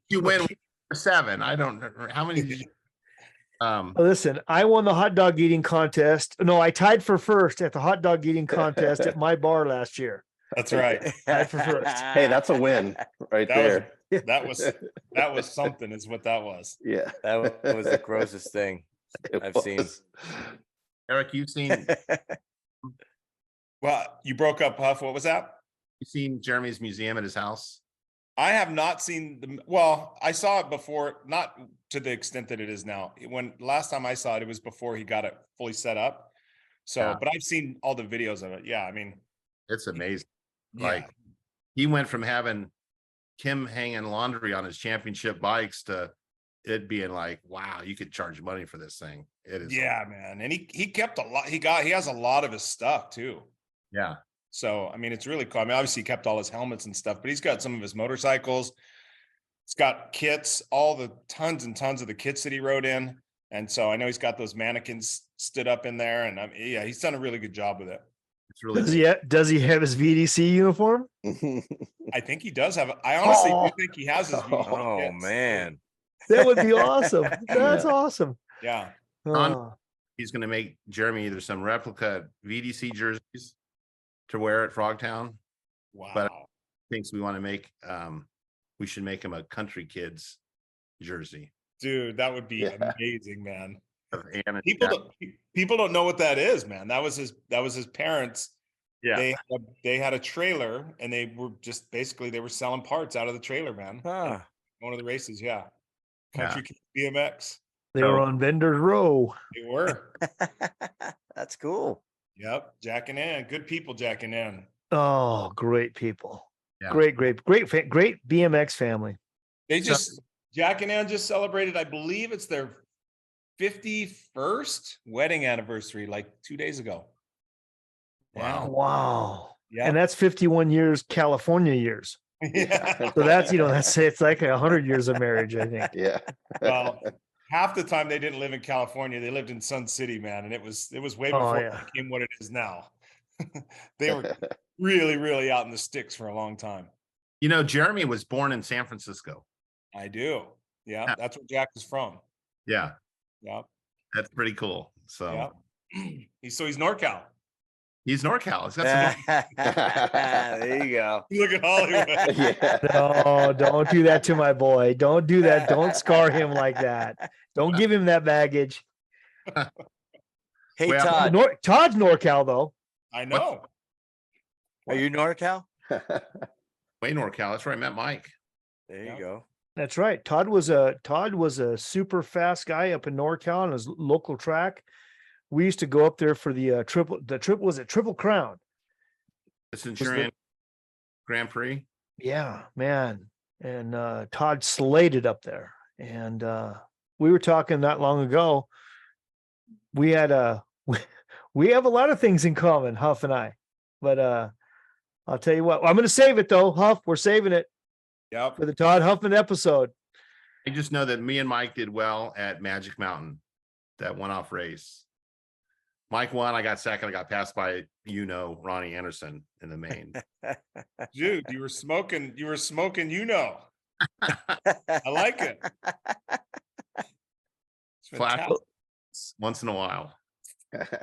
You win 7. I don't remember how many. Did you, Listen, I won the hot dog eating contest. No, I tied for first at the hot dog eating contest at my bar last year. That's right. Tied for first. Hey, that's a win right there. That was something, is what that was. Yeah. That was the grossest thing I've seen. Eric, you've seen Well, you broke up, Huff. What was that? Jeremy's museum at his house? I have not seen well, I saw it before, not to the extent that it is now. When last time I saw it, it was before he got it fully set up. So, Yeah. but I've seen all the videos of it. Yeah, I mean, It's amazing. yeah. Like he went from having Kim hanging laundry on his championship bikes to it being like, wow, you could charge money for this thing. It is. Yeah, man. And he kept a lot. He has a lot of his stuff too. Yeah. So, I mean, it's really cool. I mean, obviously he kept all his helmets and stuff, but he's got some of his motorcycles. He's got kits, all the tons and tons of the kits that he rode in. And so I know he's got those mannequins stood up in there, and yeah, he's done a really good job with it. It's really Does he have his VDC uniform? I think he does have. I honestly do think he has his. Oh kits. man, That would be awesome. That's awesome. Yeah. Oh, he's going to make Jeremy either some replica VDC jerseys to wear at Frogtown. Wow. But thinks we want to make we should make him a country kids jersey. Dude, that would be amazing, man. Of Anna. People don't know what that is, man. That was his parents. Yeah. They had a trailer, and they were just basically they were selling parts out of the trailer, man. One of the races, yeah. Country Kids BMX. they were on Vendors Row. They were. that's cool. Yep, jacking in. Good people jacking in. Oh, great people. Yeah. Great BMX family. They just Jack and Ann just celebrated, I believe it's their 51st wedding anniversary, like 2 days ago. Wow. Wow. Yeah. And that's 51 years California years. Yeah. So that's, it's like 100 years of marriage, I think. Yeah. Well, half the time they didn't live in California. They lived in Sun City, man. And it was way before it became what it is now. They were really, really out in the sticks for a long time. Jeremy was born in San Francisco. I do. Yeah. That's where Jack is from. Yeah. Yeah. That's pretty cool. So He's NorCal. he's NorCal. He's got some There you go. Look at Hollywood. Yeah. No, don't do that to my boy. Don't do that. Don't scar him like that. Don't give him that baggage. Hey, Well, Todd, Todd's NorCal though. I know. are you NorCal? way NorCal. That's where I met Mike. There Yeah. you go. That's right. Todd was a super fast guy up in NorCal on his local track. We used to go up there for the Triple Crown. The Centurion Grand Prix. Yeah, man. And Todd slayed up there. And we were talking not long ago. We had we have a lot of things in common, Huff and I. But I'll tell you what, I'm gonna save it though, Huff. We're saving it Yep. for the Todd Huffman episode. I just know that me and Mike did well at Magic Mountain, that one-off race. Mike won. I got second. I got passed by Ronnie Anderson in the main. Dude, you were smoking, I like it. It's Flash fantastic. once in a while.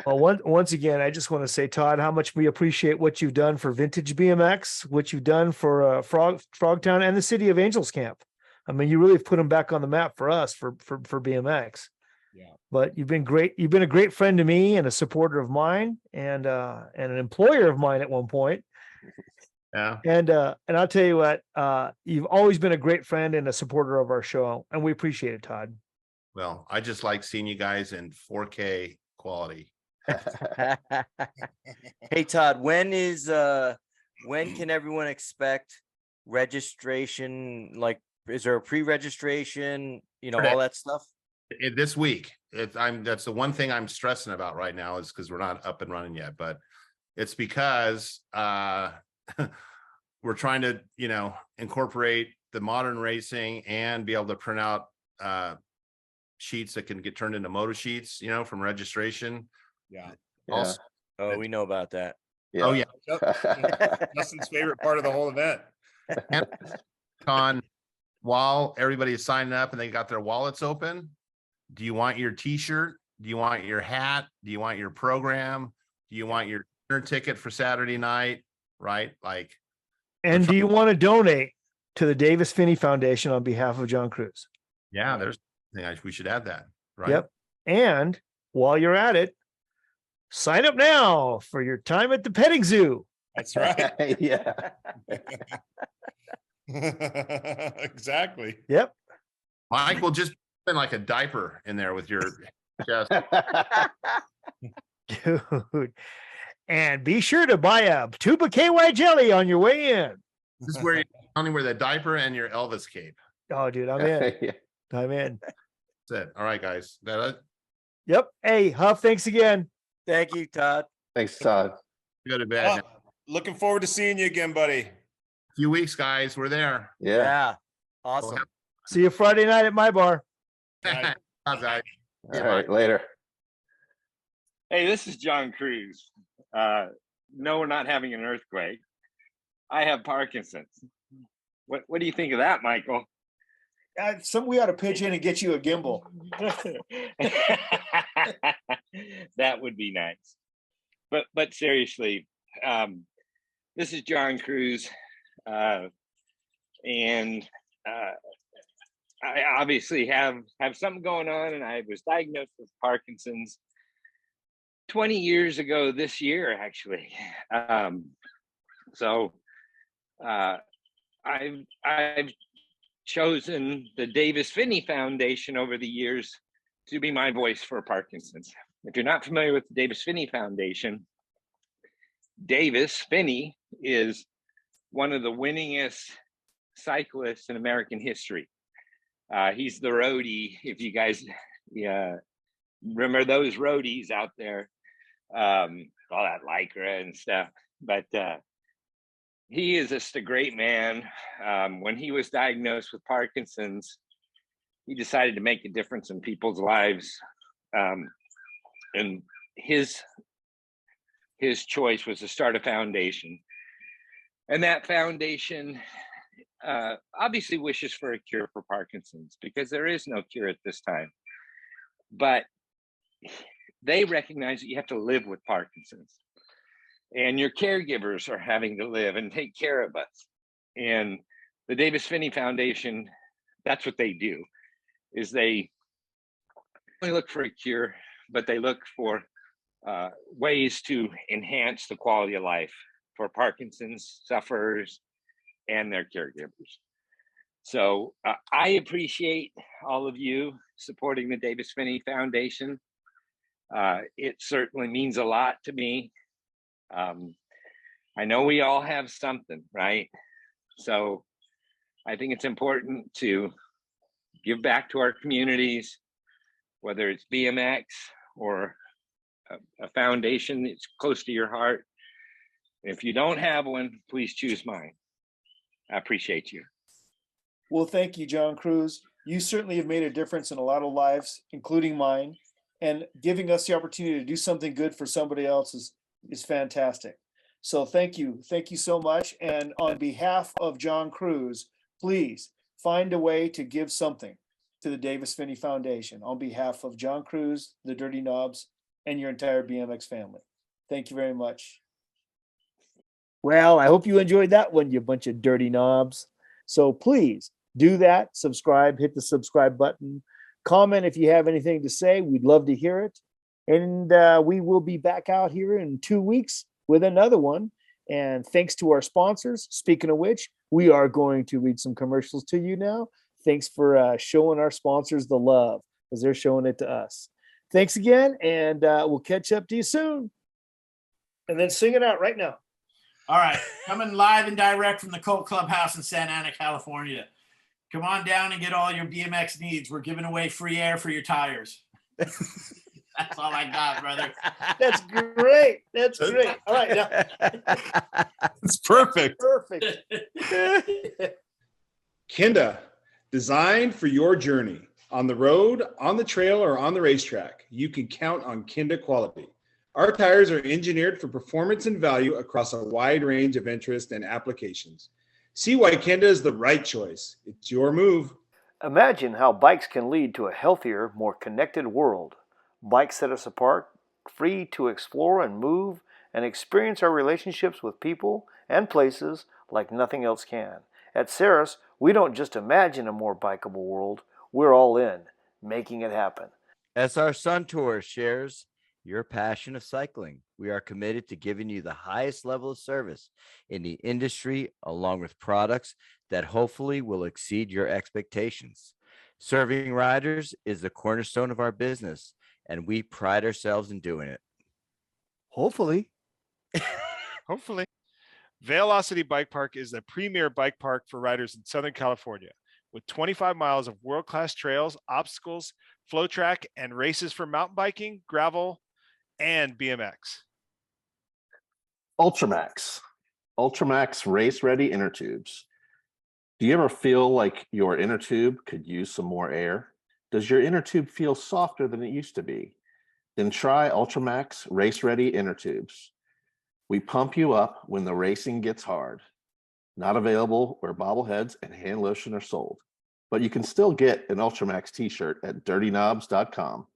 Well, once again, I just want to say, Todd, how much we appreciate what you've done for Vintage BMX, what you've done for Frogtown and the city of Angels Camp. I mean, you really have put them back on the map for us for BMX. Yeah. But you've been great. You've been a great friend to me and a supporter of mine and an employer of mine at one point. Yeah. And I'll tell you what, you've always been a great friend and a supporter of our show, and we appreciate it, Todd. Well, I just like seeing you guys in 4K quality. Hey, Todd, when can everyone expect registration? Like, is there a pre-registration, all that stuff? This week. That's the one thing I'm stressing about right now is because we're not up and running yet, but it's because we're trying to, incorporate the modern racing and be able to print out sheets that can get turned into motor sheets, from registration. Yeah. Also, Oh, we know about that. Oh yeah. Justin's favorite part of the whole event. Con while everybody is signing up and they got their wallets open, do you want your t-shirt? Do you want your hat? Do you want your program? Do you want your dinner ticket for Saturday night? Right? Like, and do you want to donate to the Davis Finney Foundation on behalf of John Cruz? yeah, we should add that. Right. Yep. And while you're at it, sign up now for your time at the petting zoo. That's right. Yeah. Exactly. Yep. Mike will just put like a diaper in there with your chest. Dude. And be sure to buy a tube of KY jelly on your way in. This is where you only wear the diaper and your Elvis cape. Oh, dude, I'm in. Yeah. I'm in. That's it. All right, guys. That it? Yep. Hey, Huff, thanks again. Thank you, Todd. Thanks, Todd. Go to bed. Well, looking forward to seeing you again, buddy. A few weeks, guys. We're there. Yeah. Yeah. Awesome. See you Friday night at my bar. Right. Bye, guys. All right. Later. Hey, this is John Cruz. No, we're not having an earthquake. I have Parkinson's. What do you think of that, Michael? We ought to pitch in and get you a gimbal. That would be nice. But seriously, this is John Cruz, and I obviously have something going on, and I was diagnosed with Parkinson's 20 years ago this year, actually. So I've chosen the Davis Finney Foundation over the years to be my voice for Parkinson's. If you're not familiar with the Davis Finney Foundation, Davis Finney is one of the winningest cyclists in American history. He's the roadie, if you guys remember those roadies out there, all that Lycra and stuff. But he is just a great man. When he was diagnosed with Parkinson's, he decided to make a difference in people's lives. And his choice was to start a foundation. And that foundation obviously wishes for a cure for Parkinson's, because there is no cure at this time. But they recognize that you have to live with Parkinson's. And your caregivers are having to live and take care of us. And the Davis Finney Foundation, that's what they do, is they only look for a cure, but they look for ways to enhance the quality of life for Parkinson's sufferers and their caregivers. So I appreciate all of you supporting the Davis Finney Foundation. It certainly means a lot to me. I know we all have something, right? So I think it's important to give back to our communities, whether it's BMX or a foundation that's close to your heart. If you don't have one, please choose mine. I appreciate you. Well, thank you, John Cruz. You certainly have made a difference in a lot of lives, including mine, and giving us the opportunity to do something good for somebody else is fantastic. So thank you so much. And on behalf of John Cruz, please find a way to give something to the Davis Finney Foundation on behalf of John Cruz, the Dirty Knobs, and your entire BMX family. Thank you very much. Well, I hope you enjoyed that one, you bunch of dirty knobs. So please do that. Subscribe, hit the subscribe button. Comment if you have anything to say. We'd love to hear it. And we will be back out here in 2 weeks with another one. And thanks to our sponsors. Speaking of which, we are going to read some commercials to you now. Thanks for showing our sponsors the love, because they're showing it to us. Thanks again, and we'll catch up to you soon. And then sing it out right now. All right, coming live and direct from the Colt Clubhouse in Santa Ana, California. Come on down and get all your BMX needs. We're giving away free air for your tires. That's all I got, brother. That's great. That's great. All right. Now. It's perfect. Perfect. Kinda, designed for your journey. On the road, on the trail, or on the racetrack, you can count on Kinda quality. Our tires are engineered for performance and value across a wide range of interest and applications. See why Kenda is the right choice. It's your move. Imagine how bikes can lead to a healthier, more connected world. Bikes set us apart, free to explore and move and experience our relationships with people and places like nothing else can. At Ceres, we don't just imagine a more bikeable world, we're all in, making it happen. As our Sun Tour shares your passion of cycling, we are committed to giving you the highest level of service in the industry, along with products that hopefully will exceed your expectations. Serving riders is the cornerstone of our business, and we pride ourselves in doing it. Hopefully. Hopefully. Velocity Bike Park is the premier bike park for riders in Southern California, with 25 miles of world-class trails, obstacles, flow track, and races for mountain biking, gravel, and BMX. Ultramax race ready inner tubes. Do you ever feel like your inner tube could use some more air? Does your inner tube feel softer than it used to be? Then try Ultramax race ready inner tubes. We pump you up when the racing gets hard. Not available where bobbleheads and hand lotion are sold, but you can still get an Ultramax t-shirt at dirtyknobs.com.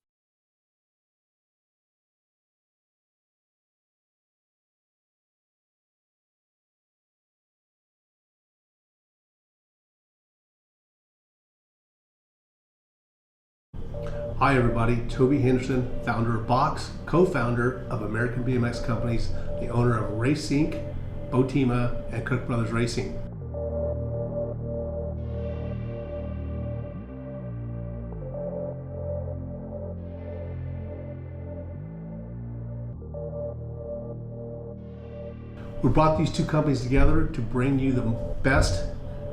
Hi everybody, Toby Henderson, founder of Box, co-founder of American BMX Companies, the owner of Race Inc., Botima, and Cook Brothers Racing. We brought these two companies together to bring you the best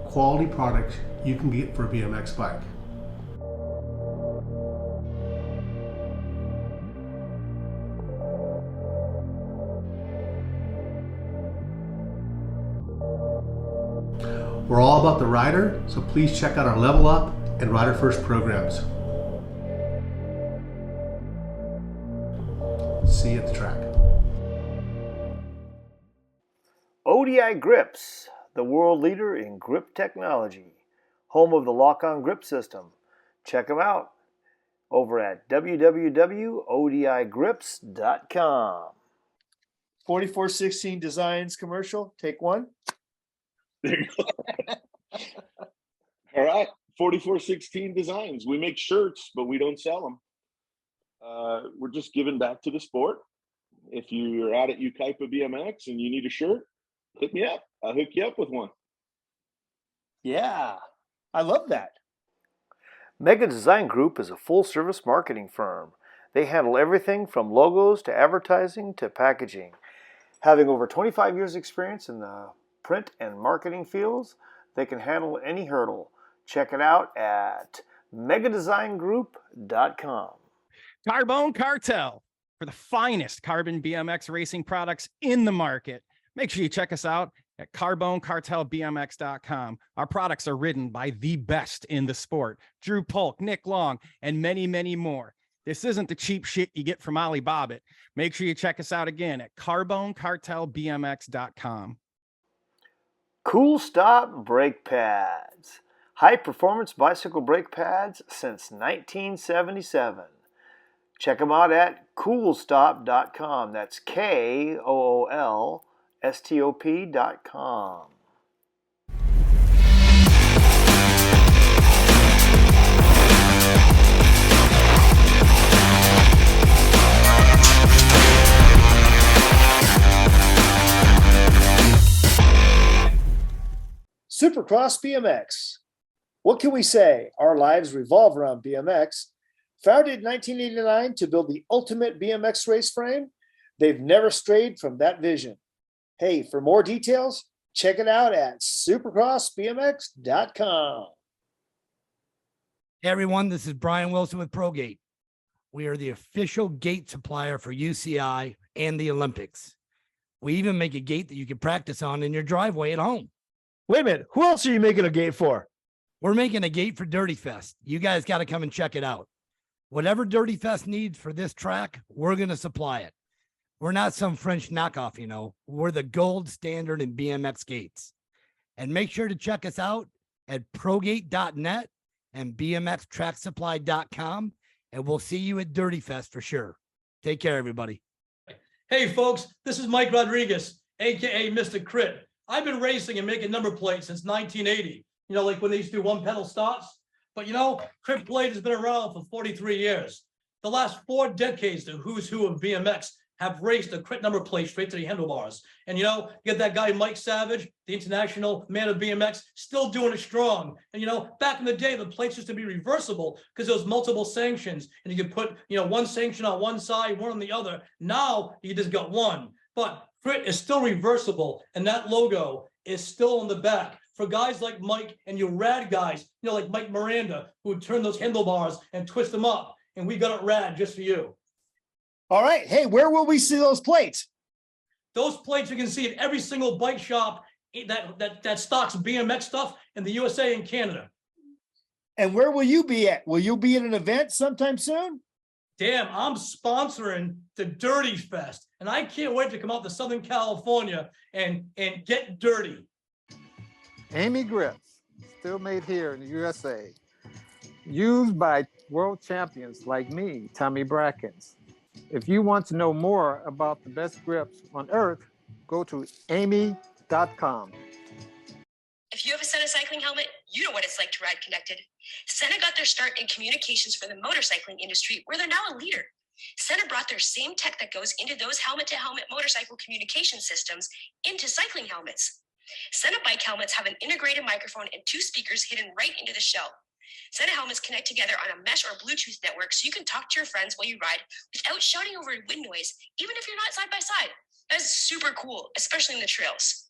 quality product you can get for a BMX bike. We're all about the rider, so please check out our Level Up and Rider First programs. See you at the track. ODI Grips, the world leader in grip technology, home of the lock-on grip system. Check them out over at www.odigrips.com. 4416 Designs commercial, take one. There you go. All right, 4416 Designs. We make shirts, but we don't sell them. We're just giving back to the sport. If you're out at Ukaipa BMX and you need a shirt, hit me up. I'll hook you up with one. Yeah, I love that. Mega Design Group is a full-service marketing firm. They handle everything from logos to advertising to packaging. Having over 25 years experience in the print and marketing fields, they can handle any hurdle. Check it out at megadesigngroup.com. Carbone Cartel, for the finest carbon BMX racing products in the market. Make sure you check us out at carbonecartelbmx.com. Our products are ridden by the best in the sport: Drew Polk, Nick Long, and many, many more. This isn't the cheap shit you get from Alibaba. Make sure you check us out again at carbonecartelbmx.com. Cool Stop brake pads. High performance bicycle brake pads since 1977. Check them out at coolstop.com. That's KOOLSTOP.com. Supercross BMX. What can we say? Our lives revolve around BMX. Founded in 1989 to build the ultimate BMX race frame, they've never strayed from that vision. Hey, for more details, check it out at supercrossbmx.com. Hey everyone, this is Brian Wilson with ProGate. We are the official gate supplier for UCI and the Olympics. We even make a gate that you can practice on in your driveway at home. Wait a minute, who else are you making a gate for? We're making a gate for Dirty Fest. You guys got to come and check it out. Whatever Dirty Fest needs for this track, we're going to supply it. We're not some French knockoff, you know. We're the gold standard in BMX gates. And make sure to check us out at progate.net and bmxtracksupply.com. And we'll see you at Dirty Fest for sure. Take care, everybody. Hey, folks, this is Mike Rodriguez, aka Mr. Crit. I've been racing and making number plates since 1980. You know, like when they used to do one pedal starts. But you know, Crit Plate has been around for 43 years. The last 4 decades, the who's who of BMX have raced a Crit number plate straight to the handlebars. And you know, you get that guy Mike Savage, the international man of BMX, still doing it strong. And you know, back in the day, the plates used to be reversible because there was multiple sanctions, and you could put, you know, one sanction on one side, one on the other. Now you just got one. But Crit is still reversible, and that logo is still on the back for guys like Mike and your rad guys, you know, like Mike Miranda, who would turn those handlebars and twist them up. And we got it rad just for you. All right. Hey, where will we see those plates? Those plates you can see at every single bike shop that stocks BMX stuff in the USA and Canada. And where will you be at? Will you be at an event sometime soon? Damn, I'm sponsoring the Dirty Fest, and I can't wait to come out to Southern California and get dirty. Amy grips, still made here in the USA, used by world champions like me, Tommy Brackens. If you want to know more about the best grips on earth, go to amy.com. If you have a Senna cycling helmet, you know what it's like to ride connected. Senna got their start in communications for the motorcycling industry, where they're now a leader. Senna brought their same tech that goes into those helmet-to-helmet motorcycle communication systems into cycling helmets. Senna bike helmets have an integrated microphone and 2 speakers hidden right into the shell. Senna helmets connect together on a mesh or Bluetooth network so you can talk to your friends while you ride without shouting over wind noise, even if you're not side by side. That is super cool, especially in the trails.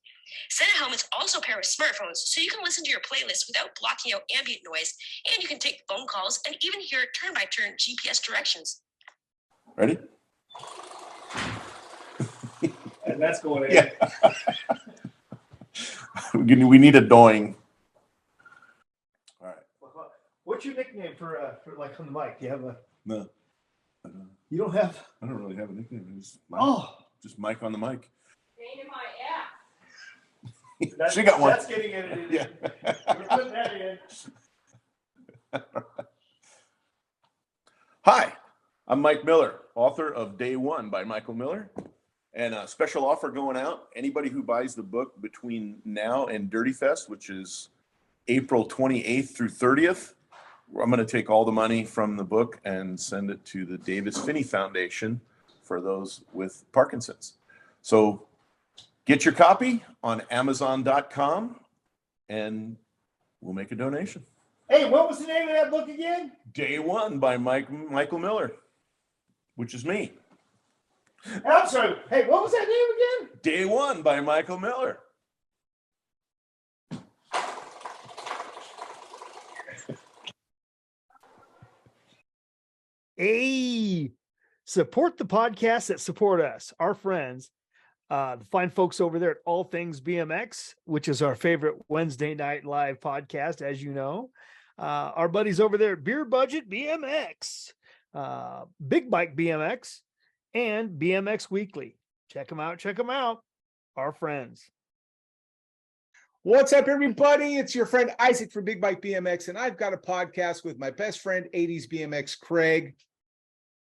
Senna helmets also pair with smartphones, so you can listen to your playlist without blocking out ambient noise, and you can take phone calls and even hear turn-by-turn GPS directions. Ready? And that's going in. Yeah. We need a doing. All right. What's your nickname for like on the mic? Do you have a? No. You don't have? I don't really have a nickname. It's just Mike on the mic. Ain't in my app. She got one. That's getting edited. Yeah. We're putting that in. Hi, I'm Mike Miller, author of Day One by Michael Miller. And a special offer going out. Anybody who buys the book between now and Dirty Fest, which is April 28th through 30th, I'm going to take all the money from the book and send it to the Davis Finney Foundation for those with Parkinson's. So get your copy on Amazon.com and we'll make a donation. Hey, what was the name of that book again? Day One by Michael Miller, which is me. I'm sorry. Hey, what was that name again? Day One by Michael Miller. Hey, support the podcasts that support us, our friends. The fine folks over there at All Things BMX, which is our favorite Wednesday night live podcast, as you know. Our buddies over there at Beer Budget BMX, Big Bike BMX, and BMX Weekly. Check them out. Check them out. Our friends. What's up, everybody? It's your friend Isaac from Big Bike BMX, and I've got a podcast with my best friend, 80s BMX Craig.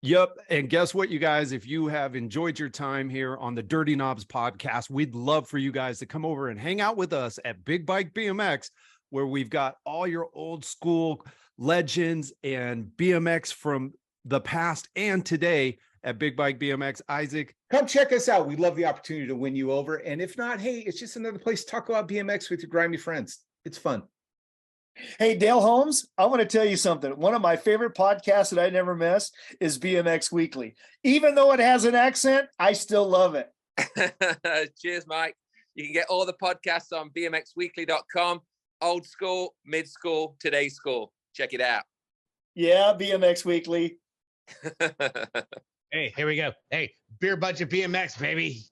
Yep. And guess what, you guys? If you have enjoyed your time here on the Dirty Knobs podcast, we'd love for you guys to come over and hang out with us at Big Bike BMX, where we've got all your old school legends and BMX from the past and today at Big Bike BMX. Isaac, come check us out. We'd love the opportunity to win you over. And if not, hey, it's just another place to talk about BMX with your grimy friends. It's fun. Hey, Dale Holmes, I want to tell you something. One of my favorite podcasts that I never miss is BMX Weekly. Even though it has an accent, I still love it. Cheers, Mike. You can get all the podcasts on bmxweekly.com. Old school, mid school, today's school. Check it out. Yeah, BMX Weekly. Hey, here we go. Hey, Beer Budget BMX, baby.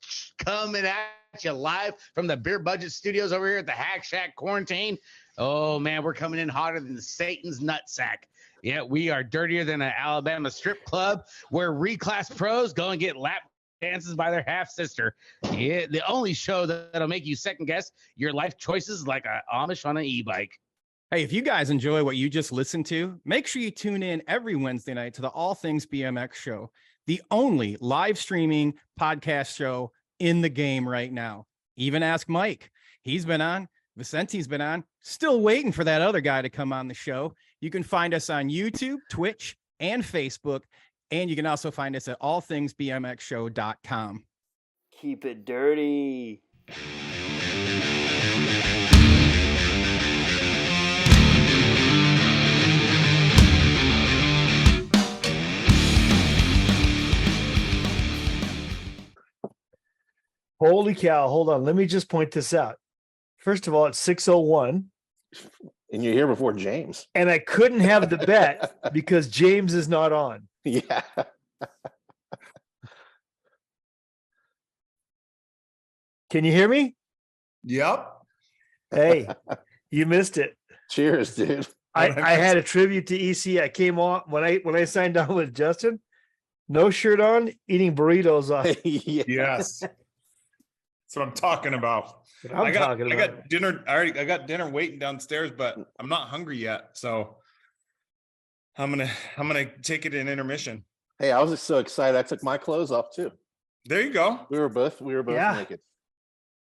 Coming at you live from the Beer Budget studios over here at the Hack Shack Quarantine. Oh, man, we're coming in hotter than Satan's nutsack. Yeah, we are dirtier than an Alabama strip club where reclass pros go and get lap dances by their half sister. Yeah, the only show that'll make you second guess your life choices like a Amish on an e-bike. Hey, if you guys enjoy what you just listened to, make sure you tune in every Wednesday night to the All Things BMX show, the only live streaming podcast show in the game right now. Even ask Mike. He's been on. Vicente's been on. Still waiting for that other guy to come on the show. You can find us on YouTube, Twitch, and Facebook. And you can also find us at allthingsbmxshow.com. Keep it dirty. Holy cow. Hold on. Let me just point this out. First of all, it's 6:01. And you're here before James. And I couldn't have the bet because James is not on. Yeah. Can you hear me? Yep. Hey, you missed it. Cheers, dude. I had a tribute to EC. I came on when I signed on with Justin. No shirt on, eating burritos off. Yes. That's what I'm talking about. I got dinner. I got dinner waiting downstairs, but I'm not hungry yet. So I'm gonna take it in intermission. Hey, I was just so excited. I took my clothes off too. There you go. We were both naked.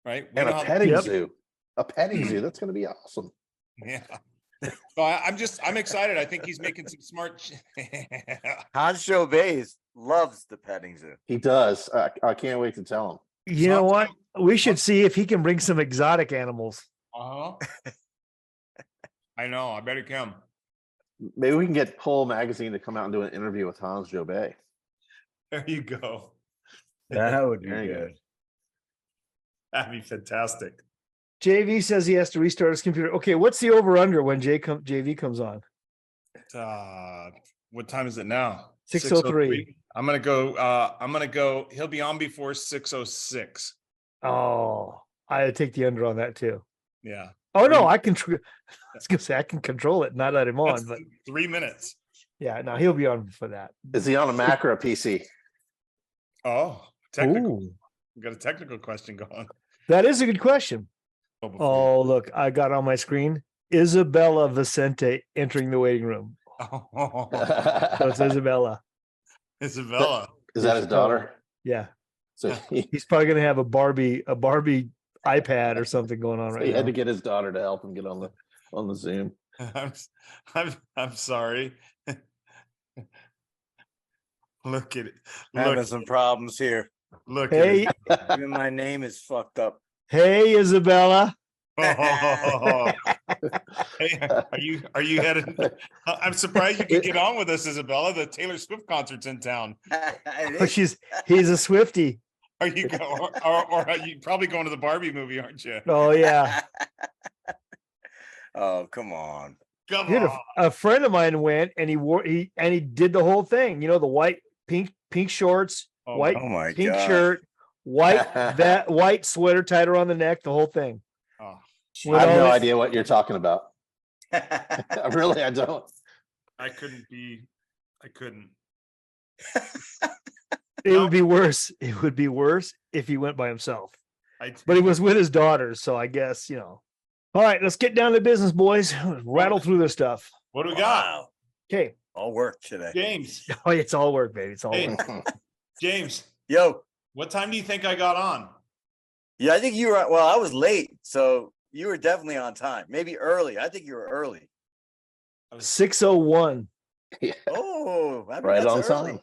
Right. And a petting zoo. A petting zoo. That's gonna be awesome. Yeah. So I'm excited. I think he's making some smart. Honcho Bays loves the petting zoo. He does. I can't wait to tell him. You know what? We should see if he can bring some exotic animals. I know. I bet he can. Maybe we can get Pull Magazine to come out and do an interview with Honcho Bay. There you go. That would be good. That'd be fantastic. JV says he has to restart his computer. Okay, what's the over under when JV comes on? What time is it now? 6:03. I'm gonna go. He'll be on before 6:06. Oh, I take the under on that too. Yeah. Oh no, I can. I was gonna say I can control it, not let him on. That's But 3 minutes. yeah, no, he'll be on for that. Is he on a Mac or a PC? Oh, technical. Ooh. We got a technical question going. That is a good question. Oh, look, I got on my screen Isabella Vicente entering the waiting room. Oh. So it's Isabella. Isabella. Is that his daughter? Yeah. So he's probably gonna have a Barbie iPad or something going on right he now. had to get his daughter to help him get on the Zoom. I'm sorry. Look at it. Having some problems here. Look Hey. at it. Even my name is fucked up. Hey, Isabella. Oh. Hey, are you headed? I'm surprised you could get on with us, Isabella. The Taylor Swift concert's in town. Oh, he's a Swiftie. Are you or are you probably going to the Barbie movie, aren't you? Oh yeah. Oh, come on. Come Dude, on. a friend of mine went and he did the whole thing. You know, the white pink shorts, white pink gosh. shirt, that white sweater tied around the neck, the whole thing. Oh, With I have all no this- idea what you're talking about. I don't. I couldn't. It would be worse. It would be worse if he went by himself. But he was with his daughters, so I guess, you know. All right, let's get down to business, boys. Rattle through this stuff. What do we got? Okay. All work today. James. Oh, it's all work, baby. It's all Hey, work. James. Yo. What time do you think I got on? Yeah, I think you were. Well, I was late, so you were definitely on time. Maybe early. I think you were early. 6:01. Oh, I mean, Right that's on early. time.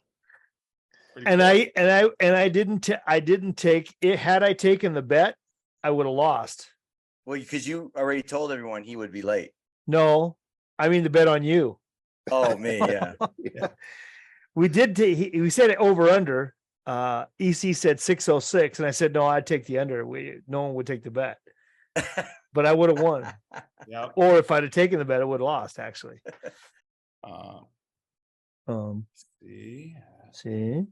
And I didn't take it. Had I taken the bet, I would have lost. Well, because you already told everyone he would be late. No, I mean the bet on you. Oh, me, yeah. We did. We said it over under. EC said 6:06, and I said no. I'd take the under. No one would take the bet, but I would have won. Yeah. Or if I'd have taken the bet, I would have lost. Actually. See.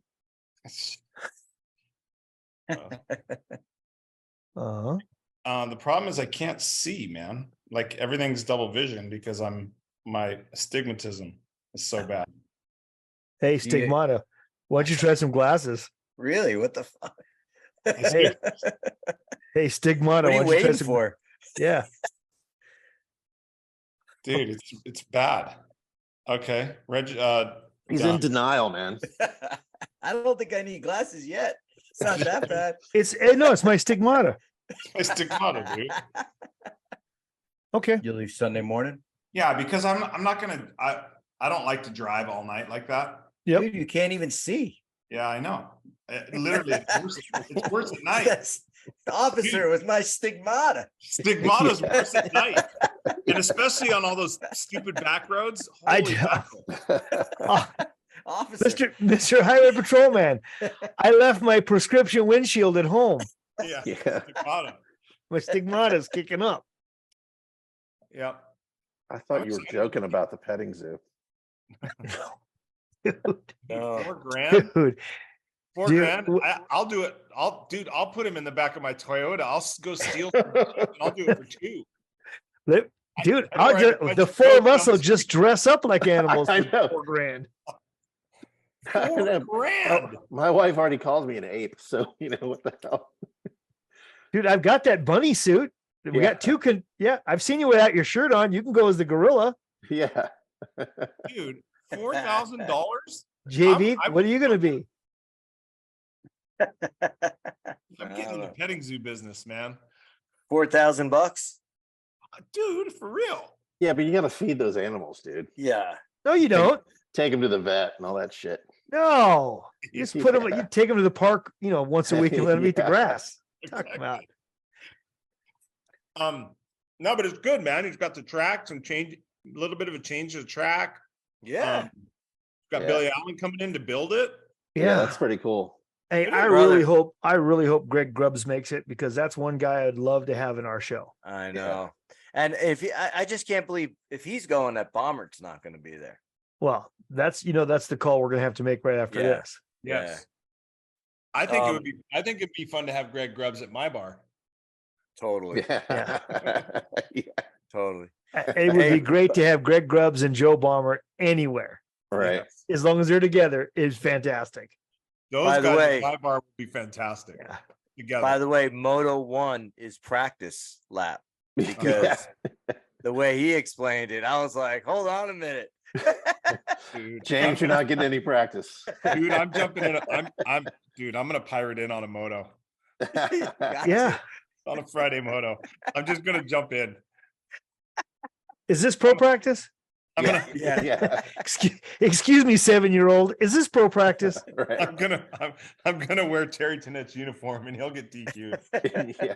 The problem is I can't see, man. Like everything's double vision because my astigmatism is so bad. Hey, Stigmata, why don't you try some glasses? Really? What the fuck? Hey, Stigmata. What are you why don't try waiting some- for? Yeah. Dude, it's bad. Okay. He's in denial, man. I don't think I need glasses yet. It's not that bad. It's my Stigmata. My Stigmata, dude. Okay. You leave Sunday morning? Yeah, because I'm not gonna I don't like to drive all night like that. Yep. Dude, you can't even see. Yeah, I know. Literally, it's worse at night. Yes. The officer was my Stigmata. Stigmata's worse at night, and especially on all those stupid back roads. Holy Officer. Mr. Highway Patrolman, I left my prescription windshield at home. Yeah. Yeah. My Stigmata's kicking up. Yeah. I thought you were joking about the petting zoo. $4,000. Dude. $4,000. I'll do it. I'll put him in the back of my Toyota. I'll go steal some shit, and I'll do it for $2,000. Dude, I the just four of go us down will the just dress up like animals I for know. $4,000. $4,000. My wife already calls me an ape, so you know what the hell. Dude, I've got that bunny suit. We got two. I've seen you without your shirt on. You can go as the gorilla. Yeah. Dude, $4,000. JV, what are you going to be? I'm getting in the petting zoo business, man. $4,000. Dude, for real. Yeah, but you got to feed those animals, dude. Yeah. No, you don't. Take them to the vet and all that shit. No, you just put them. You take them to the park, once a week and let them eat the grass. Exactly. Talk about. No, but it's good, man. He's got the tracks and a little bit of a change of track. Yeah. Got Billy Allen coming in to build it. Yeah, that's pretty cool. Hey, I really hope Greg Grubbs makes it, because that's one guy I'd love to have in our show. I know. And I just can't believe if he's going, that Bombert's not going to be there. Well, that's the call we're going to have to make right after this. Yes. I think it'd be fun to have Greg Grubbs at my bar. Totally. Yeah. Totally. It would be great to have Greg Grubbs and Joe Bomber anywhere. Right. As long as they're together, it's fantastic. Those By the guys way- at my bar would be fantastic. Yeah. Together. By the way, Moto 1 is practice lap, because the way he explained it, I was like, hold on a minute. Dude, James, you're not getting any practice. Dude, I'm jumping in. I'm gonna pirate in on a moto. Yeah. On a Friday moto. I'm just gonna jump in. Is this pro practice? I'm gonna Yeah. Excuse me, 7-year-old. Is this pro practice? Right. I'm gonna wear Terry Tinnett's uniform and he'll get DQ'd. Yeah.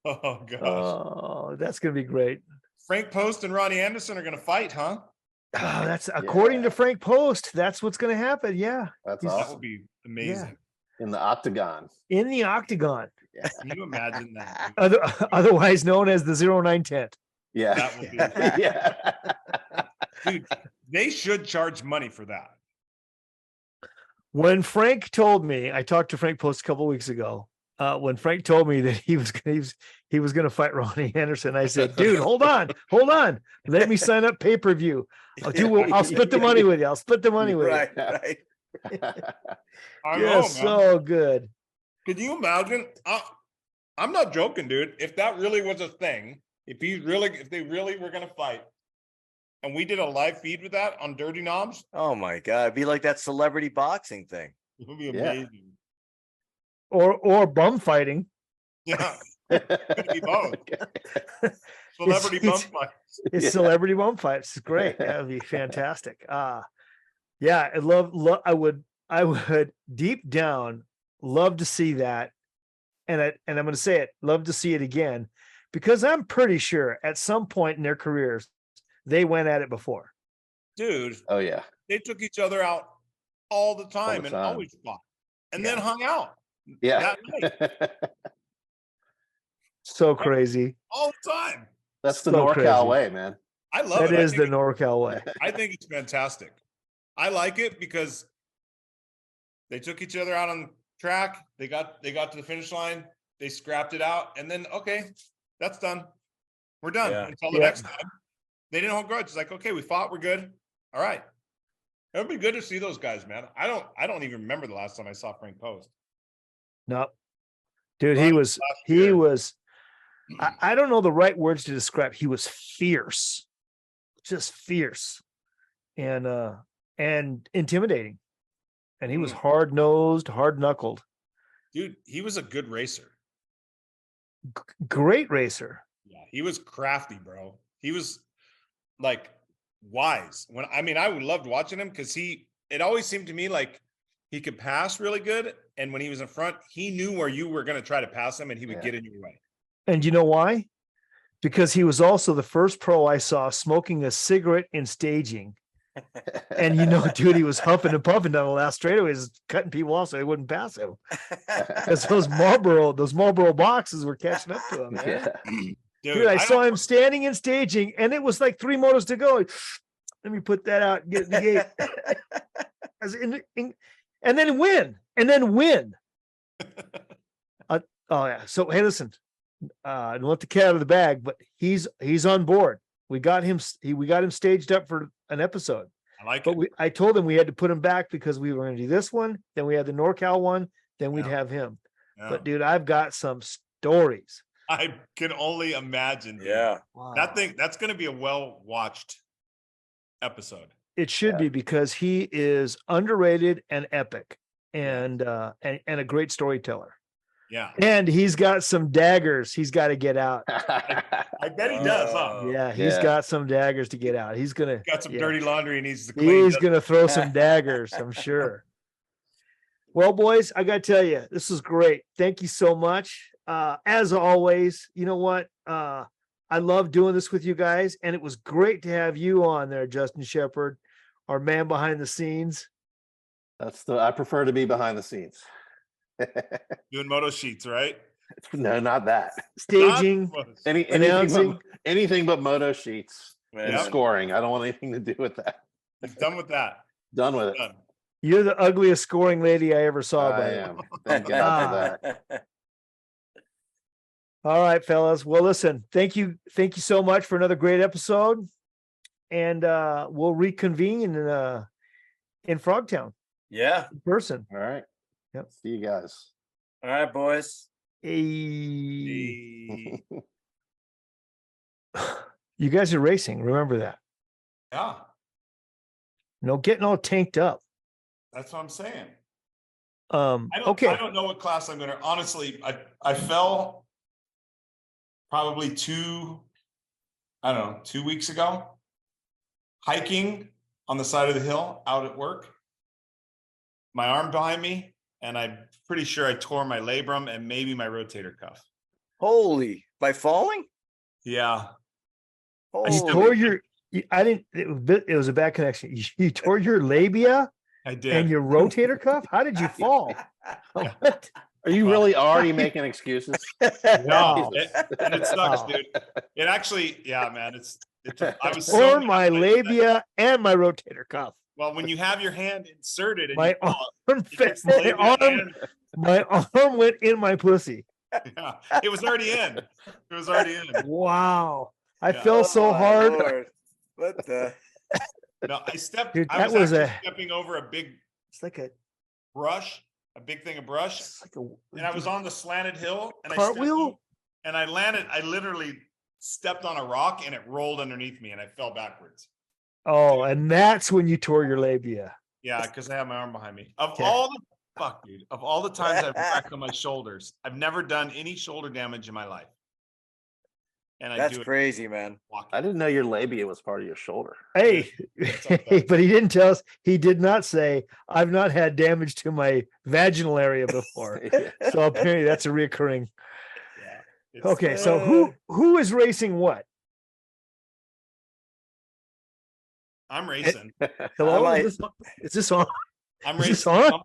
Oh gosh. Oh, that's gonna be great. Frank Post and Ronnie Anderson are gonna fight, huh? Oh, that's according to Frank Post. That's what's gonna happen. Yeah. That's That awesome. would be amazing. In the octagon. In the octagon. Can you imagine that? Otherwise known as the 09 tent. Yeah. That would be Yeah. dude, they should charge money for that. When Frank told me, I talked to Frank Post a couple weeks ago. When Frank told me that he was going to fight Ronnie Anderson, I said, "Dude, hold on, let me sign up pay-per-view. I'll split the money with you. I'll split the money with you." Right. I know, Yeah, man. so good. Could you imagine? I'm not joking, dude. If that really was a thing, if they really were gonna fight, and we did a live feed with that on Dirty Knobs, Oh my God. It'd be like that celebrity boxing thing. it would be Yeah. amazing. Or bum fighting. Yeah, could be both. Celebrity bum fights. It's celebrity bum fights. It's great. That would be fantastic. Yeah, I would deep down love to see that. And I'm going to say it, love to see it again, because I'm pretty sure at some point in their careers, they went at it before. Dude, Oh yeah. they took each other out all the time and time. always fought, and then hung out Yeah. that night So crazy. all the time. That's the So NorCal crazy. way, man. I love That it. is the NorCal way. I think it's fantastic. I like it because they took each other out on the track. They got to the finish line. They scrapped it out, and then okay, that's done. We're done Yeah. until the next time. They didn't hold grudge. It's like, okay, we fought. We're good. All right. It would be good to see those guys, man. I don't even remember the last time I saw Frank Post. No, dude, he was I don't know the right words to describe. He was fierce, just fierce and intimidating. And he was hard-nosed, hard-knuckled. Dude, he was a good racer. Great racer. Yeah, he was crafty, bro. He was like wise. I loved watching him because it always seemed to me like he could pass really good. And when he was in front, he knew where you were going to try to pass him and he would get in your way. And you know why? Because he was also the first pro I saw smoking a cigarette in staging. And dude, he was huffing and puffing down the last straightaways, cutting people off so they wouldn't pass him. Because those Marlboro boxes were catching up to him, man. Yeah. Dude, I saw him standing in staging, and it was like 3 motos to go. Let me put that out and get in the gate. And then win. Oh yeah. So hey, listen, don't let the cat out of the bag, but he's on board. We got him staged up for an episode. I like it. But I told him we had to put him back because we were going to do this one, then we had the NorCal one, then we'd have him. Yeah. But dude, I've got some stories. I can only imagine. Dude. Yeah. Wow. That's going to be a well-watched episode. It should be because he is underrated and epic and a great storyteller. Yeah. And he's got some daggers he's got to get out. I bet he does, huh? Yeah, he's got some daggers to get out. He's got some dirty laundry he needs to clean. He's going to throw some daggers, I'm sure. Well, boys, I got to tell you, this was great. Thank you so much. As always, you know what? I love doing this with you guys, and it was great to have you on there, Justin Shephard, our man behind the scenes. I prefer to be behind the scenes. Doing moto sheets, right? No, not that. Staging, anything but moto sheets and Yep. scoring. I don't want anything to do with that. He's done with that. Done with it. Done. You're the ugliest scoring lady I ever saw. I am. Thank God for that. All right, fellas. Well, listen, thank you so much for another great episode. And we'll reconvene in Frogtown. Yeah. In person. All right. Yep. See you guys. All right, boys. Hey. You guys are racing. Remember that. Yeah. No getting all tanked up. That's what I'm saying. Okay. I don't know what class I'm going to. Honestly, I fell probably 2 weeks ago, hiking on the side of the hill out at work. My arm behind me, and I'm pretty sure I tore my labrum and maybe my rotator cuff. Holy, by falling? Yeah. You tore your. I didn't. It was a bad connection. You tore your labia. I did. And your rotator cuff. How did you fall? What? Are you really already making excuses? No, and it sucks, dude. It actually, yeah, man. I was tore my labia and my rotator cuff. Well, when you have your hand inserted, and my arm went in my pussy. Yeah, it was already in. It was already in. Wow, I fell so hard. Lord. What the? No, I stepped. Dude, I was stepping over a big. It's like a brush, a big thing of brush, and I was on the slanted hill, and cartwheel, and I landed. I literally stepped on a rock, and it rolled underneath me, and I fell backwards. Oh, and that's when you tore your labia. Yeah, because I have my arm behind me. Of all the times I've cracked on my shoulders, I've never done any shoulder damage in my life. And that's crazy, man. I didn't know your labia was part of your shoulder. Hey, but he didn't tell us. He did not say, I've not had damage to my vaginal area before. So apparently that's a reoccurring. Yeah, okay, so who is racing what? I'm racing. Hello? Is this on? I'm racing. On?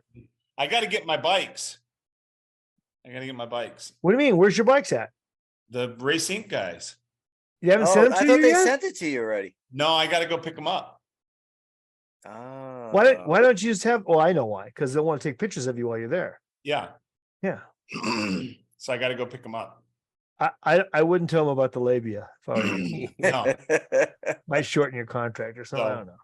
I got to get my bikes. What do you mean? Where's your bikes at? The Race Inc. guys. You haven't sent them to you I thought they yet? sent it to you already. No, I got to go pick them up. Why don't you just have? Oh, I know why. Because they want to take pictures of you while you're there. Yeah. Yeah. So I got to go pick them up. I wouldn't tell them about the labia if I were you. No. Might shorten your contract or something. I don't know.